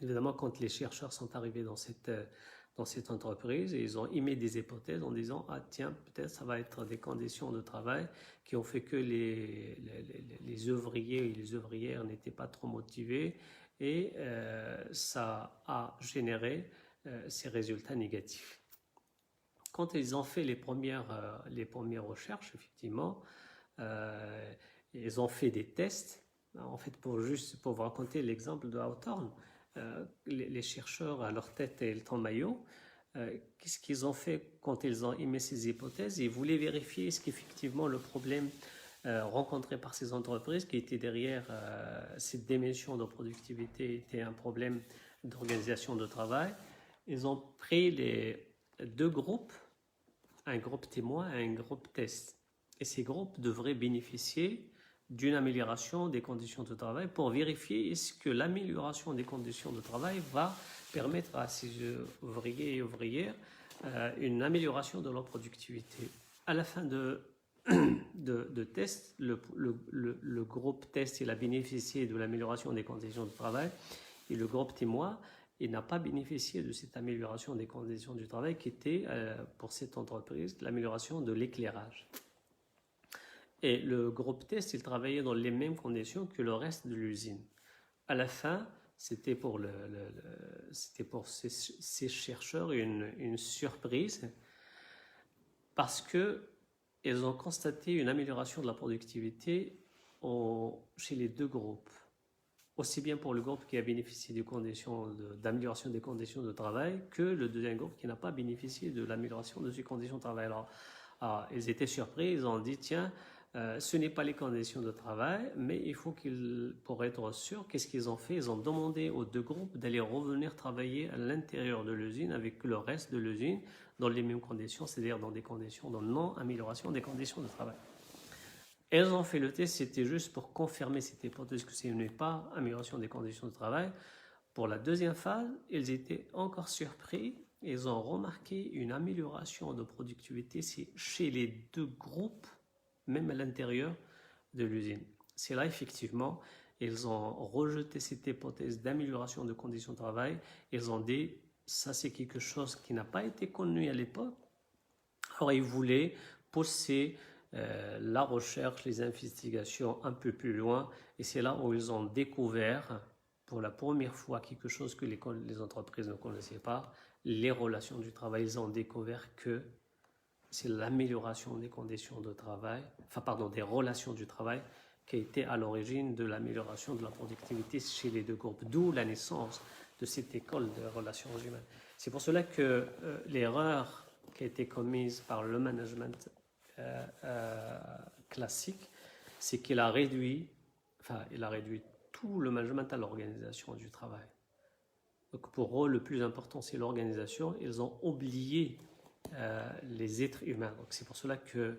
Évidemment, quand les chercheurs sont arrivés dans cette entreprise, ils ont émis des hypothèses en disant « Ah tiens, peut-être ça va être des conditions de travail qui ont fait que les ouvriers et les ouvrières n'étaient pas trop motivés et ça a généré ces résultats négatifs. » Quand ils ont fait les premières recherches, effectivement, ils ont fait des tests. En fait, pour vous raconter l'exemple de Hawthorne, les chercheurs à leur tête et le temps maillot, qu'est-ce qu'ils ont fait quand ils ont émis ces hypothèses? Ils voulaient vérifier est-ce qu'effectivement le problème rencontré par ces entreprises qui étaient derrière cette dimension de productivité était un problème d'organisation de travail. Ils ont pris les deux groupes, un groupe témoin et un groupe test. Et ces groupes devraient bénéficier d'une amélioration des conditions de travail pour vérifier est-ce que l'amélioration des conditions de travail va permettre à ces ouvriers et ouvrières une amélioration de leur productivité. À la fin de test, le groupe test il a bénéficié de l'amélioration des conditions de travail et le groupe témoin il n'a pas bénéficié de cette amélioration des conditions du travail qui était pour cette entreprise l'amélioration de l'éclairage. Et le groupe test, il travaillait dans les mêmes conditions que le reste de l'usine. À la fin, c'était pour ces chercheurs une surprise parce qu'ils ont constaté une amélioration de la productivité chez les deux groupes. Aussi bien pour le groupe qui a bénéficié d'amélioration des conditions de travail que le deuxième groupe qui n'a pas bénéficié de l'amélioration de ces conditions de travail. Alors, ils étaient surpris, ils ont dit, tiens, ce n'est pas les conditions de travail, mais il faut pour être sûr, qu'est-ce qu'ils ont fait? Ils ont demandé aux deux groupes d'aller revenir travailler à l'intérieur de l'usine avec le reste de l'usine dans les mêmes conditions, c'est-à-dire dans des conditions de non-amélioration des conditions de travail. Ils ont fait le test, c'était juste pour confirmer cette hypothèse que ce n'est pas amélioration des conditions de travail. Pour la deuxième phase, ils étaient encore surpris. Ils ont remarqué une amélioration de productivité chez les deux groupes, même à l'intérieur de l'usine. C'est là, effectivement, ils ont rejeté cette hypothèse d'amélioration de conditions de travail. Ils ont dit, ça c'est quelque chose qui n'a pas été connu à l'époque. Alors, ils voulaient pousser la recherche, les investigations un peu plus loin. Et c'est là où ils ont découvert, pour la première fois, quelque chose que les entreprises ne connaissaient pas, les relations du travail. Ils ont découvert que c'est l'amélioration des conditions de travail, des relations du travail qui a été à l'origine de l'amélioration de la productivité chez les deux groupes, d'où la naissance de cette école de relations humaines. C'est pour cela que l'erreur qui a été commise par le management classique, c'est qu'il a réduit tout le management à l'organisation du travail. Donc pour eux, le plus important, c'est l'organisation. Ils ont oublié les êtres humains. Donc c'est pour cela que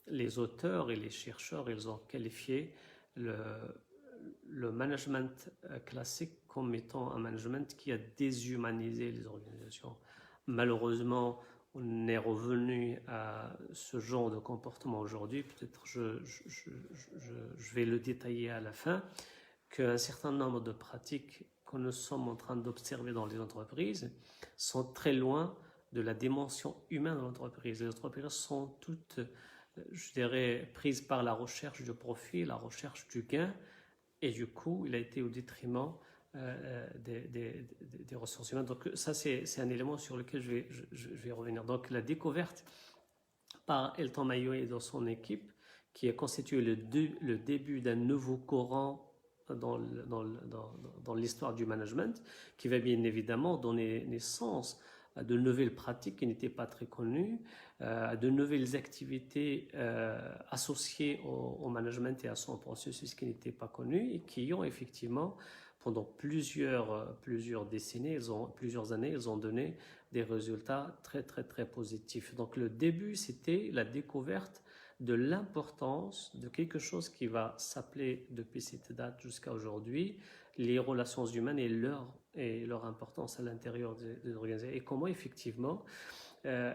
les auteurs et les chercheurs, ils ont qualifié le management classique comme étant un management qui a déshumanisé les organisations. Malheureusement, on est revenu à ce genre de comportement aujourd'hui. Peut-être je vais le détailler à la fin, qu'un certain nombre de pratiques que nous sommes en train d'observer dans les entreprises sont très loin de la dimension humaine de l'entreprise. Les entreprises sont toutes, je dirais, prises par la recherche du profit, la recherche du gain, et du coup, il a été au détriment des ressources humaines. Donc ça, c'est un élément sur lequel je vais revenir. Donc la découverte par Elton Mayo et dans son équipe, qui a constitué le début d'un nouveau courant dans l'histoire du management, qui va bien évidemment donner naissance à de nouvelles pratiques qui n'étaient pas très connues, à de nouvelles activités associées au management et à son processus qui n'étaient pas connus et qui ont effectivement, pendant plusieurs décennies, plusieurs années, ils ont donné des résultats très très très positifs. Donc le début, c'était la découverte de l'importance de quelque chose qui va s'appeler depuis cette date jusqu'à aujourd'hui les relations humaines et leur importance à l'intérieur des organisations, et comment effectivement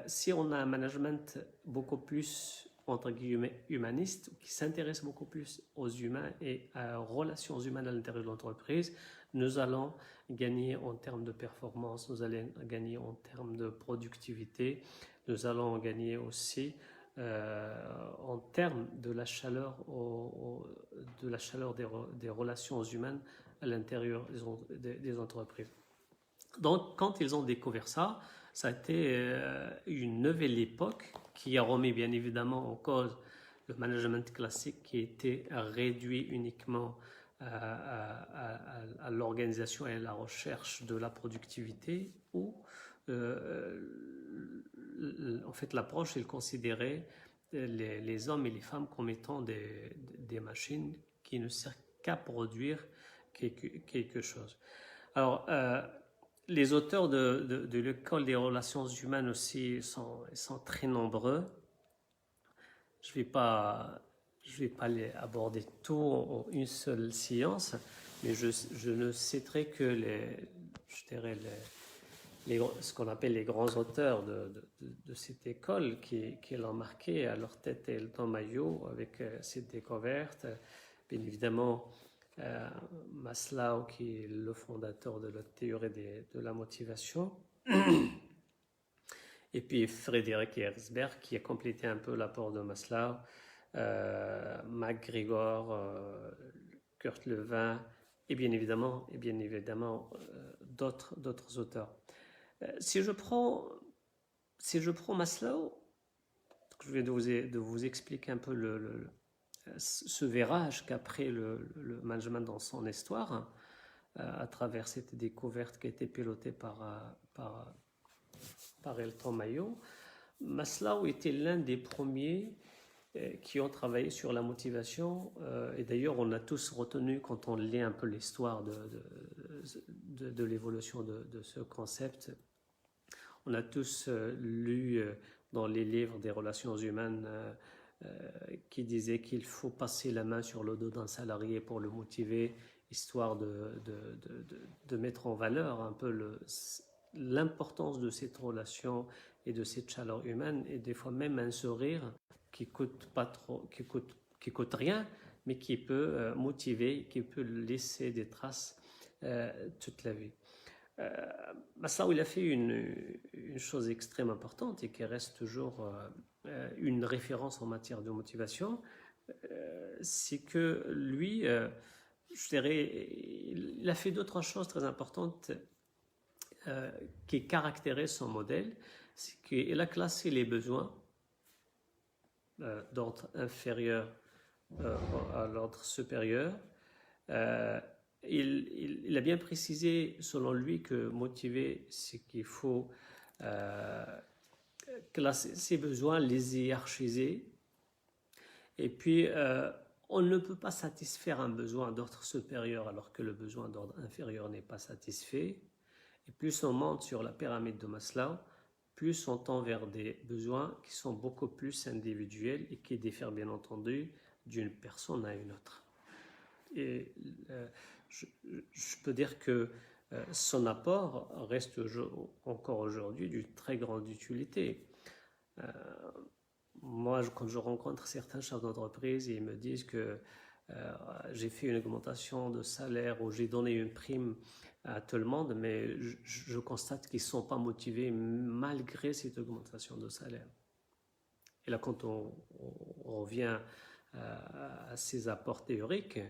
si on a un management beaucoup plus entre guillemets humaniste, qui s'intéresse beaucoup plus aux humains et aux relations humaines à l'intérieur de l'entreprise, nous allons gagner en termes de performance, nous allons gagner en termes de productivité, nous allons gagner aussi en termes de la chaleur, des relations humaines à l'intérieur des entreprises. Donc, quand ils ont découvert ça, ça a été une nouvelle époque qui a remis bien évidemment en cause le management classique qui était réduit uniquement à l'organisation et à la recherche de la productivité, où en fait l'approche, il considérait les hommes et les femmes comme étant des machines qui ne servent qu'à produire quelque chose. Alors, les auteurs de l'école des relations humaines aussi sont très nombreux. Je vais pas les aborder tout en une seule séance, mais je ne citerai que ce qu'on appelle les grands auteurs de cette école qui l'ont marqué. À leur tête, Elton Mayo avec cette découverte. Bien évidemment, Maslow, qui est le fondateur de la théorie de la motivation. Et puis Frédéric Herzberg, qui a complété un peu l'apport de Maslow. MacGregor, Kurt Lewin, et bien évidemment d'autres auteurs. Si je prends Maslow, je vais de vous expliquer un peu ce virage qu'a pris le management dans son histoire, à travers cette découverte qui a été pilotée par Elton Mayo. Maslow était l'un des premiers qui ont travaillé sur la motivation, et d'ailleurs on a tous retenu, quand on lit un peu l'histoire de l'évolution de ce concept, on a tous lu dans les livres des relations humaines qui disaient qu'il faut passer la main sur le dos d'un salarié pour le motiver, histoire de mettre en valeur un peu l'importance de cette relation et de cette chaleur humaine, et des fois même un sourire qui coûte rien, mais qui peut motiver, qui peut laisser des traces toute la vie. Maslow, il a fait une chose extrêmement importante et qui reste toujours une référence en matière de motivation, c'est que lui, je dirais, il a fait d'autres choses très importantes qui caractérisent son modèle. C'est qu'il a classé les besoins d'ordre inférieur à l'ordre supérieur. Il a bien précisé, selon lui, que motiver, c'est qu'il faut classer ses besoins, les hiérarchiser. Et puis, on ne peut pas satisfaire un besoin d'ordre supérieur alors que le besoin d'ordre inférieur n'est pas satisfait. Et plus on monte sur la pyramide de Maslow, plus on tend vers des besoins qui sont beaucoup plus individuels et qui diffèrent bien entendu d'une personne à une autre. Et je peux dire que son apport reste encore aujourd'hui d'une très grande utilité. Moi, quand je rencontre certains chefs d'entreprise, ils me disent que j'ai fait une augmentation de salaire ou j'ai donné une prime à tout le monde, mais je constate qu'ils ne sont pas motivés malgré cette augmentation de salaire. Et là, quand on revient à ces apports théoriques,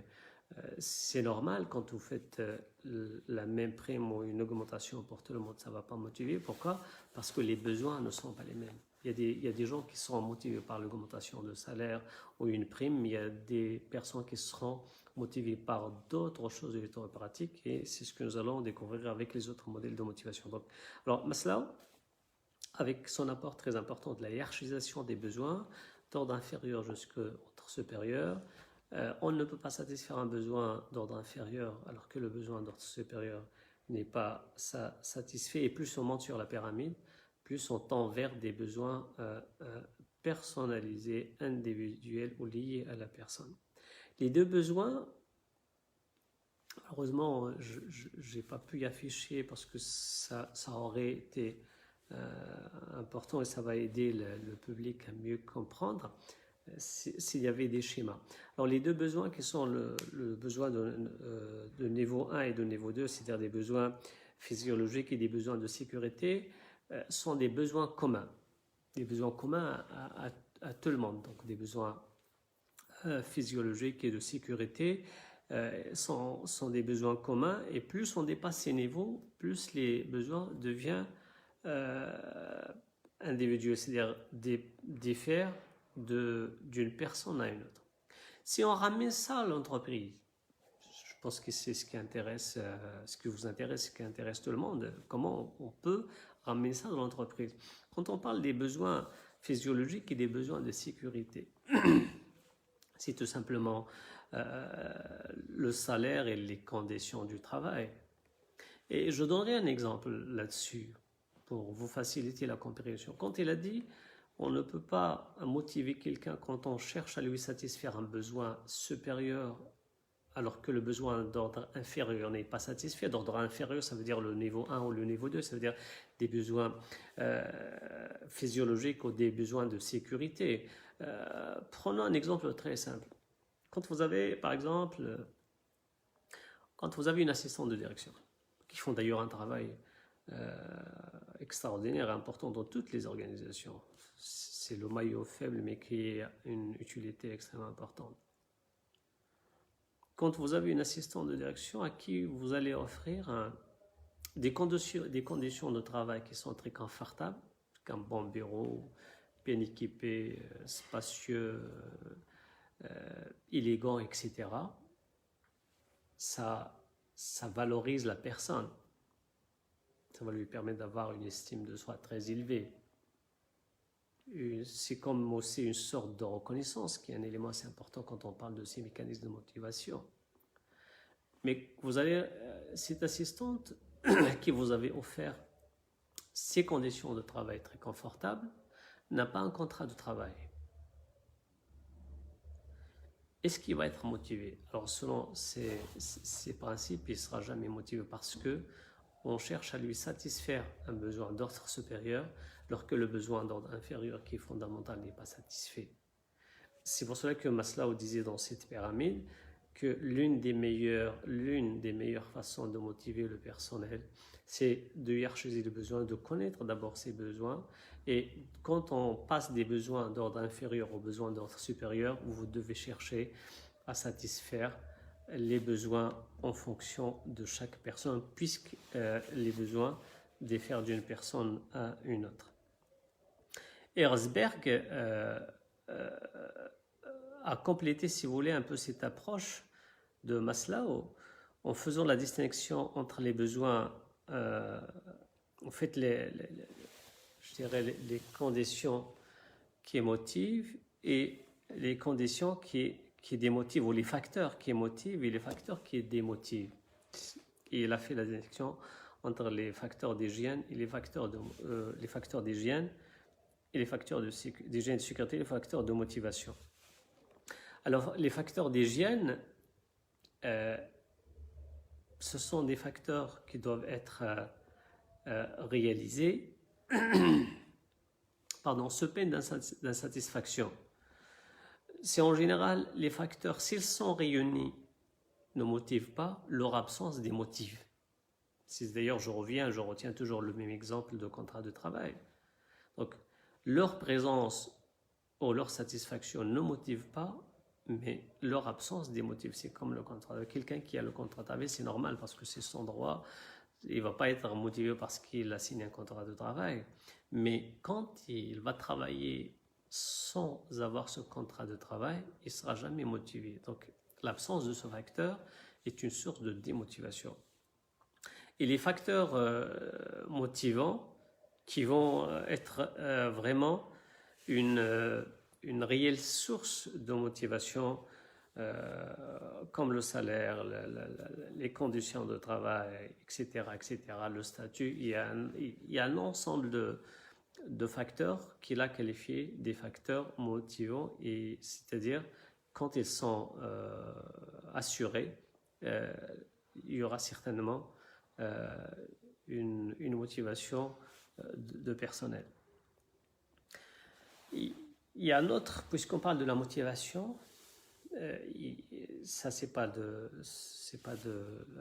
C'est normal quand vous faites la même prime ou une augmentation pour tout le monde, ça ne va pas motiver. Pourquoi? Parce que les besoins ne sont pas les mêmes. Il y a des gens qui seront motivés par l'augmentation de salaire ou une prime, mais il y a des personnes qui seront motivées par d'autres choses de l'état pratique, et c'est ce que nous allons découvrir avec les autres modèles de motivation. Donc, alors, Maslow, avec son apport très important de la hiérarchisation des besoins, d'ordre inférieur jusqu'au ordre supérieur, on ne peut pas satisfaire un besoin d'ordre inférieur alors que le besoin d'ordre supérieur n'est pas satisfait. Et plus on monte sur la pyramide, plus on tend vers des besoins personnalisés, individuels ou liés à la personne. Les deux besoins, heureusement, je n'ai pas pu y afficher parce que ça aurait été important et ça va aider le public à mieux comprendre s'il y avait des schémas. Alors les deux besoins qui sont le besoin de niveau 1 et de niveau 2, c'est-à-dire des besoins physiologiques et des besoins de sécurité, sont des besoins communs. Des besoins communs à tout le monde. Donc des besoins physiologiques et de sécurité sont des besoins communs, et plus on dépasse ces niveaux, plus les besoins deviennent individuels, c'est-à-dire diffèrent d'une personne à une autre. Si on ramène ça à l'entreprise, je pense que c'est ce qui intéresse, ce qui vous intéresse, ce qui intéresse tout le monde, comment on peut ramener ça dans l'entreprise. Quand on parle des besoins physiologiques et des besoins de sécurité, c'est tout simplement le salaire et les conditions du travail. Et je donnerai un exemple là-dessus pour vous faciliter la compréhension. Quand il a dit on ne peut pas motiver quelqu'un quand on cherche à lui satisfaire un besoin supérieur alors que le besoin d'ordre inférieur n'est pas satisfait. D'ordre inférieur, ça veut dire le niveau 1 ou le niveau 2, ça veut dire des besoins physiologiques ou des besoins de sécurité. Prenons un exemple très simple. Quand vous avez, par exemple, une assistante de direction, qui font d'ailleurs un travail extraordinaire et important dans toutes les organisations, c'est le maillot faible, mais qui a une utilité extrêmement importante. Quand vous avez une assistante de direction à qui vous allez offrir des conditions de travail qui sont très confortables, un bon bureau, bien équipé, spacieux, élégant, etc., ça valorise la personne. Ça va lui permettre d'avoir une estime de soi très élevée. C'est comme aussi une sorte de reconnaissance qui est un élément assez important quand on parle de ces mécanismes de motivation. Mais vous avez cette assistante qui vous avait offert ces conditions de travail très confortables n'a pas un contrat de travail. Est-ce qu'il va être motivé? Alors selon ces principes, il ne sera jamais motivé parce que on cherche à lui satisfaire un besoin d'ordre supérieur alors que le besoin d'ordre inférieur qui est fondamental n'est pas satisfait. C'est pour cela que Maslow disait dans cette pyramide que l'une des meilleures façons de motiver le personnel, c'est de hiérarchiser les besoins, de connaître d'abord ses besoins. Et quand on passe des besoins d'ordre inférieur aux besoins d'ordre supérieur, vous devez chercher à satisfaire les besoins en fonction de chaque personne, puisque les besoins diffèrent d'une personne à une autre. Herzberg a complété, si vous voulez, un peu cette approche de Maslow en faisant la distinction entre les besoins, en fait, je dirais les conditions qui motivent et les conditions qui démotivent, ou les facteurs qui motivent et les facteurs qui démotivent. Et il a fait la distinction entre les facteurs d'hygiène et les facteurs d'hygiène et les facteurs d'hygiène et de sécurité et les facteurs de motivation. Alors, les facteurs d'hygiène, ce sont des facteurs qui doivent être réalisés sous peine d'insatisfaction. C'est en général les facteurs, s'ils sont réunis, ne motivent pas, leur absence démotive. D'ailleurs, je retiens toujours le même exemple de contrat de travail. Donc, leur présence ou leur satisfaction ne motive pas, mais leur absence démotive. C'est comme le contrat. Quelqu'un qui a le contrat de travail, c'est normal parce que c'est son droit. Il ne va pas être motivé parce qu'il a signé un contrat de travail. Mais quand il va travailler sans avoir ce contrat de travail, il ne sera jamais motivé. Donc, l'absence de ce facteur est une source de démotivation. Et les facteurs motivants qui vont être vraiment une réelle source de motivation, comme le salaire, les conditions de travail, etc., le statut. Il y a un ensemble de facteurs qu'il a qualifiés des facteurs motivants, et c'est-à-dire quand ils sont assurés, il y aura certainement une motivation de personnel. Il y a un autre, puisqu'on parle de la motivation, ça c'est pas à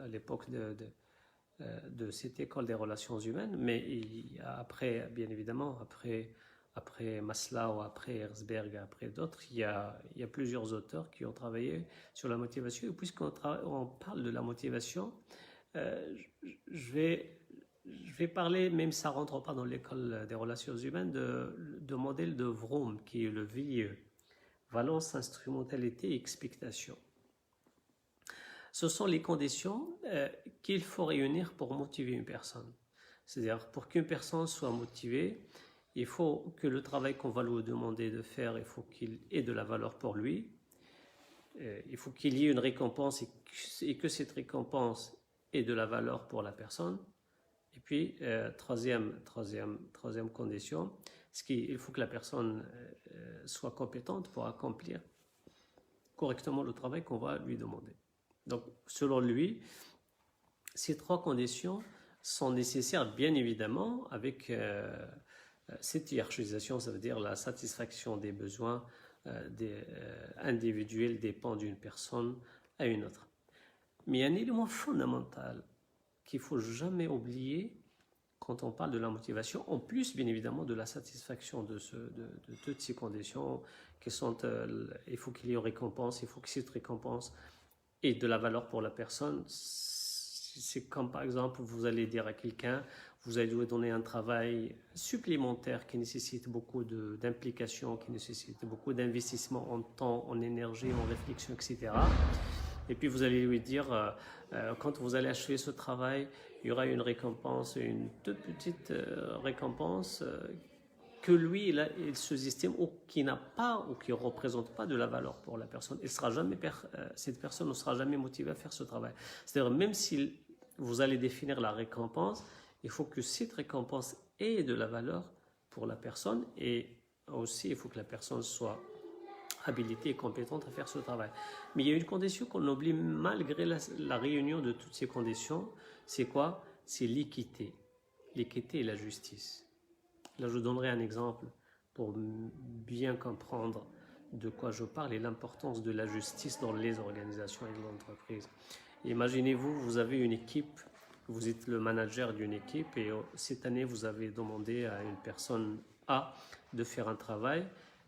l'époque de cette école des relations humaines, mais après, bien évidemment, après Maslow, après Herzberg, après d'autres, il y a plusieurs auteurs qui ont travaillé sur la motivation. Et puisqu'on parle de la motivation, je vais parler, même si ça ne rentre pas dans l'école des relations humaines, de modèle de Vroom, qui est le VIE, valence, instrumentalité, expectation. Ce sont les conditions qu'il faut réunir pour motiver une personne. C'est-à-dire, pour qu'une personne soit motivée, il faut que le travail qu'on va lui demander de faire, il faut qu'il ait de la valeur pour lui. Il faut qu'il y ait une récompense et que cette récompense ait de la valeur pour la personne. Et puis, troisième condition, il faut que la personne soit compétente pour accomplir correctement le travail qu'on va lui demander. Donc, selon lui, ces trois conditions sont nécessaires, bien évidemment, avec cette hiérarchisation, ça veut dire la satisfaction des besoins individuels dépend d'une personne à une autre. Mais il y a un élément fondamental qu'il ne faut jamais oublier quand on parle de la motivation, en plus, bien évidemment, de la satisfaction de toutes ces conditions qui sont, il faut qu'il y ait une récompense, il faut que cette récompense ait de la valeur pour la personne. C'est comme, par exemple, vous allez dire à quelqu'un, vous allez lui donner un travail supplémentaire qui nécessite beaucoup d'implication, qui nécessite beaucoup d'investissement en temps, en énergie, en réflexion, etc. Et puis vous allez lui dire, quand vous allez achever ce travail, il y aura une récompense, une toute petite récompense que lui, il sous-estime ou qui n'a pas ou qui ne représente pas de la valeur pour la personne. Cette personne ne sera jamais motivée à faire ce travail. C'est-à-dire, même si vous allez définir la récompense, il faut que cette récompense ait de la valeur pour la personne, et aussi il faut que la personne soit habilitée et compétente à faire ce travail. Mais il y a une condition qu'on oublie malgré la réunion de toutes ces conditions, c'est quoi? C'est l'équité. L'équité et la justice. Là, je donnerai un exemple pour bien comprendre de quoi je parle et l'importance de la justice dans les organisations et l'entreprise. Imaginez-vous, vous avez une équipe, vous êtes le manager d'une équipe et cette année, vous avez demandé à une personne A de faire un travail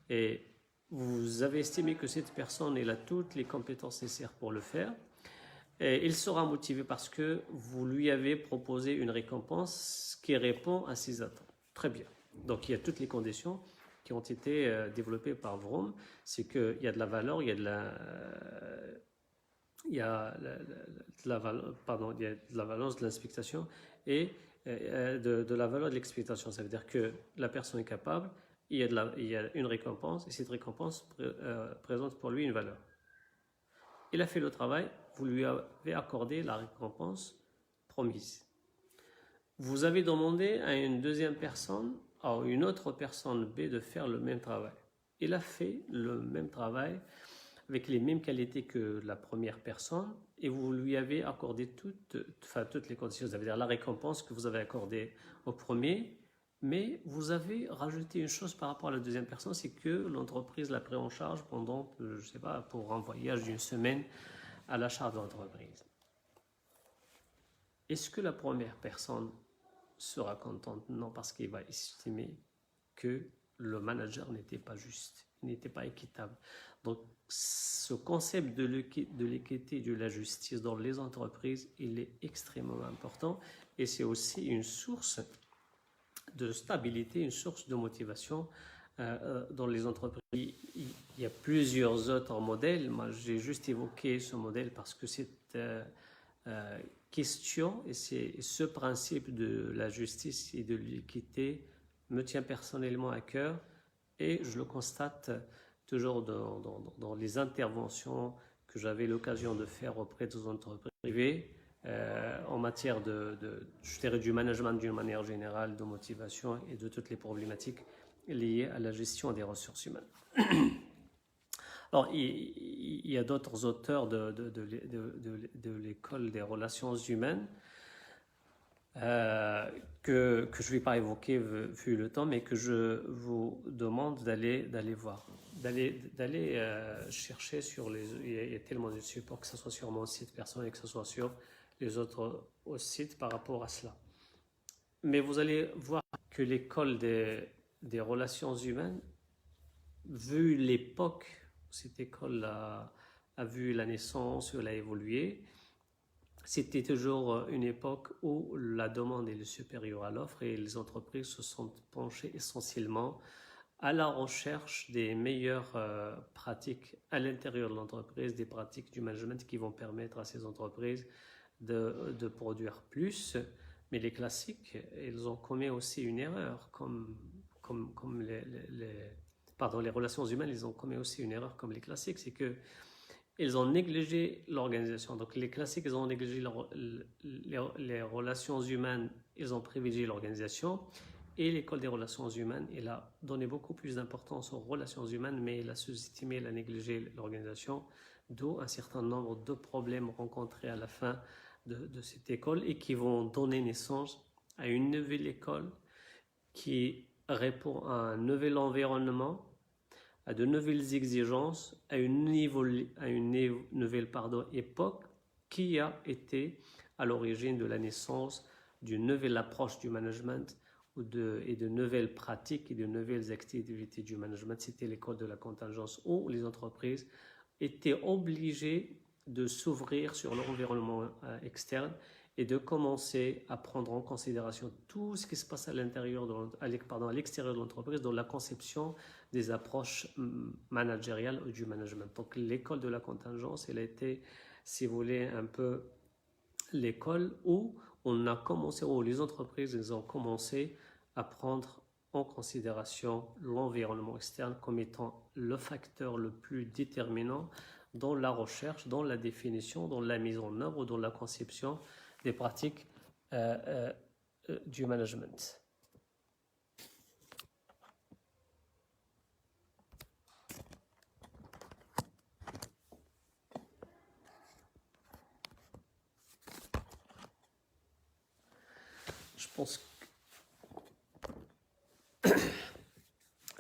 et vous avez estimé que cette personne elle a toutes les compétences nécessaires pour le faire. Et il sera motivé parce que vous lui avez proposé une récompense qui répond à ses attentes. Très bien. Donc il y a toutes les conditions qui ont été développées par Vroom. C'est qu'il y a de la valeur, il y a de la valence de l'expectation et de la valeur de l'expectation. Ça veut dire que la personne est capable, il y a une récompense et cette récompense présente pour lui une valeur. Il a fait le travail, vous lui avez accordé la récompense promise. Vous avez demandé à une deuxième personne, à une autre personne B de faire le même travail. Il a fait le même travail avec les mêmes qualités que la première personne et vous lui avez accordé toutes les conditions, ça veut dire la récompense que vous avez accordée au premier, mais vous avez rajouté une chose par rapport à la deuxième personne, c'est que l'entreprise l'a pris en charge pendant, je ne sais pas, pour un voyage d'une semaine à la charge de l'entreprise. Est-ce que la première personne sera contente? Non, parce qu'il va estimer que le manager n'était pas juste. n'était pas équitable. Donc, ce concept de l'équité et de la justice dans les entreprises, il est extrêmement important et c'est aussi une source de stabilité, une source de motivation dans les entreprises. Il y a plusieurs autres modèles. Moi, j'ai juste évoqué ce modèle parce que cette question et ce principe de la justice et de l'équité me tient personnellement à cœur et je le constate toujours dans les interventions que j'avais l'occasion de faire auprès des entreprises privées en matière je dirais, du management d'une manière générale, de motivation et de toutes les problématiques liées à la gestion des ressources humaines. Alors, il y a d'autres auteurs de l'école des relations humaines que je ne vais pas évoquer vu le temps, mais que je vous demande d'aller voir, d'aller chercher sur il y a tellement de supports, que ce soit sur mon site personnel, que ce soit sur les autres sites par rapport à cela. Mais vous allez voir que l'école des relations humaines, vu l'époque, cette école a vu la naissance, elle a évolué. C'était toujours une époque où la demande est supérieure à l'offre et les entreprises se sont penchées essentiellement à la recherche des meilleures pratiques à l'intérieur de l'entreprise, des pratiques du management qui vont permettre à ces entreprises de produire plus. Mais les classiques, ils ont commis aussi une erreur, comme les relations humaines, ils ont commis aussi une erreur comme les classiques, c'est que ils ont négligé l'organisation. Donc les classiques, ils ont négligé les relations humaines, ils ont privilégié l'organisation. Et l'école des relations humaines, elle a donné beaucoup plus d'importance aux relations humaines, mais elle a sous-estimé, elle a négligé l'organisation, d'où un certain nombre de problèmes rencontrés à la fin de cette école et qui vont donner naissance à une nouvelle école qui répond à un nouvel environnement, à de nouvelles exigences, à une nouvelle époque qui a été à l'origine de la naissance d'une nouvelle approche du management et de nouvelles pratiques et de nouvelles activités du management. C'était l'école de la contingence où les entreprises étaient obligées de s'ouvrir sur l'environnement externe et de commencer à prendre en considération tout ce qui se passe à l'extérieur de l'entreprise dans la conception des approches managériales ou du management. Donc l'école de la contingence, elle a été, si vous voulez, un peu l'école où les entreprises elles ont commencé à prendre en considération l'environnement externe comme étant le facteur le plus déterminant dans la recherche, dans la définition, dans la mise en œuvre, dans la conception des pratiques du management.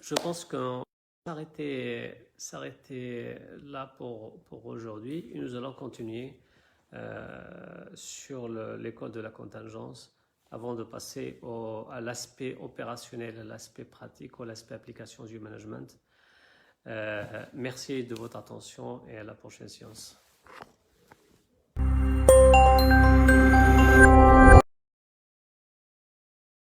Je pense qu'on va s'arrêter là pour aujourd'hui et nous allons continuer sur l'école de la contingence avant de passer à l'aspect opérationnel, à l'aspect pratique, à l'aspect application du management. Merci de votre attention et à la prochaine séance.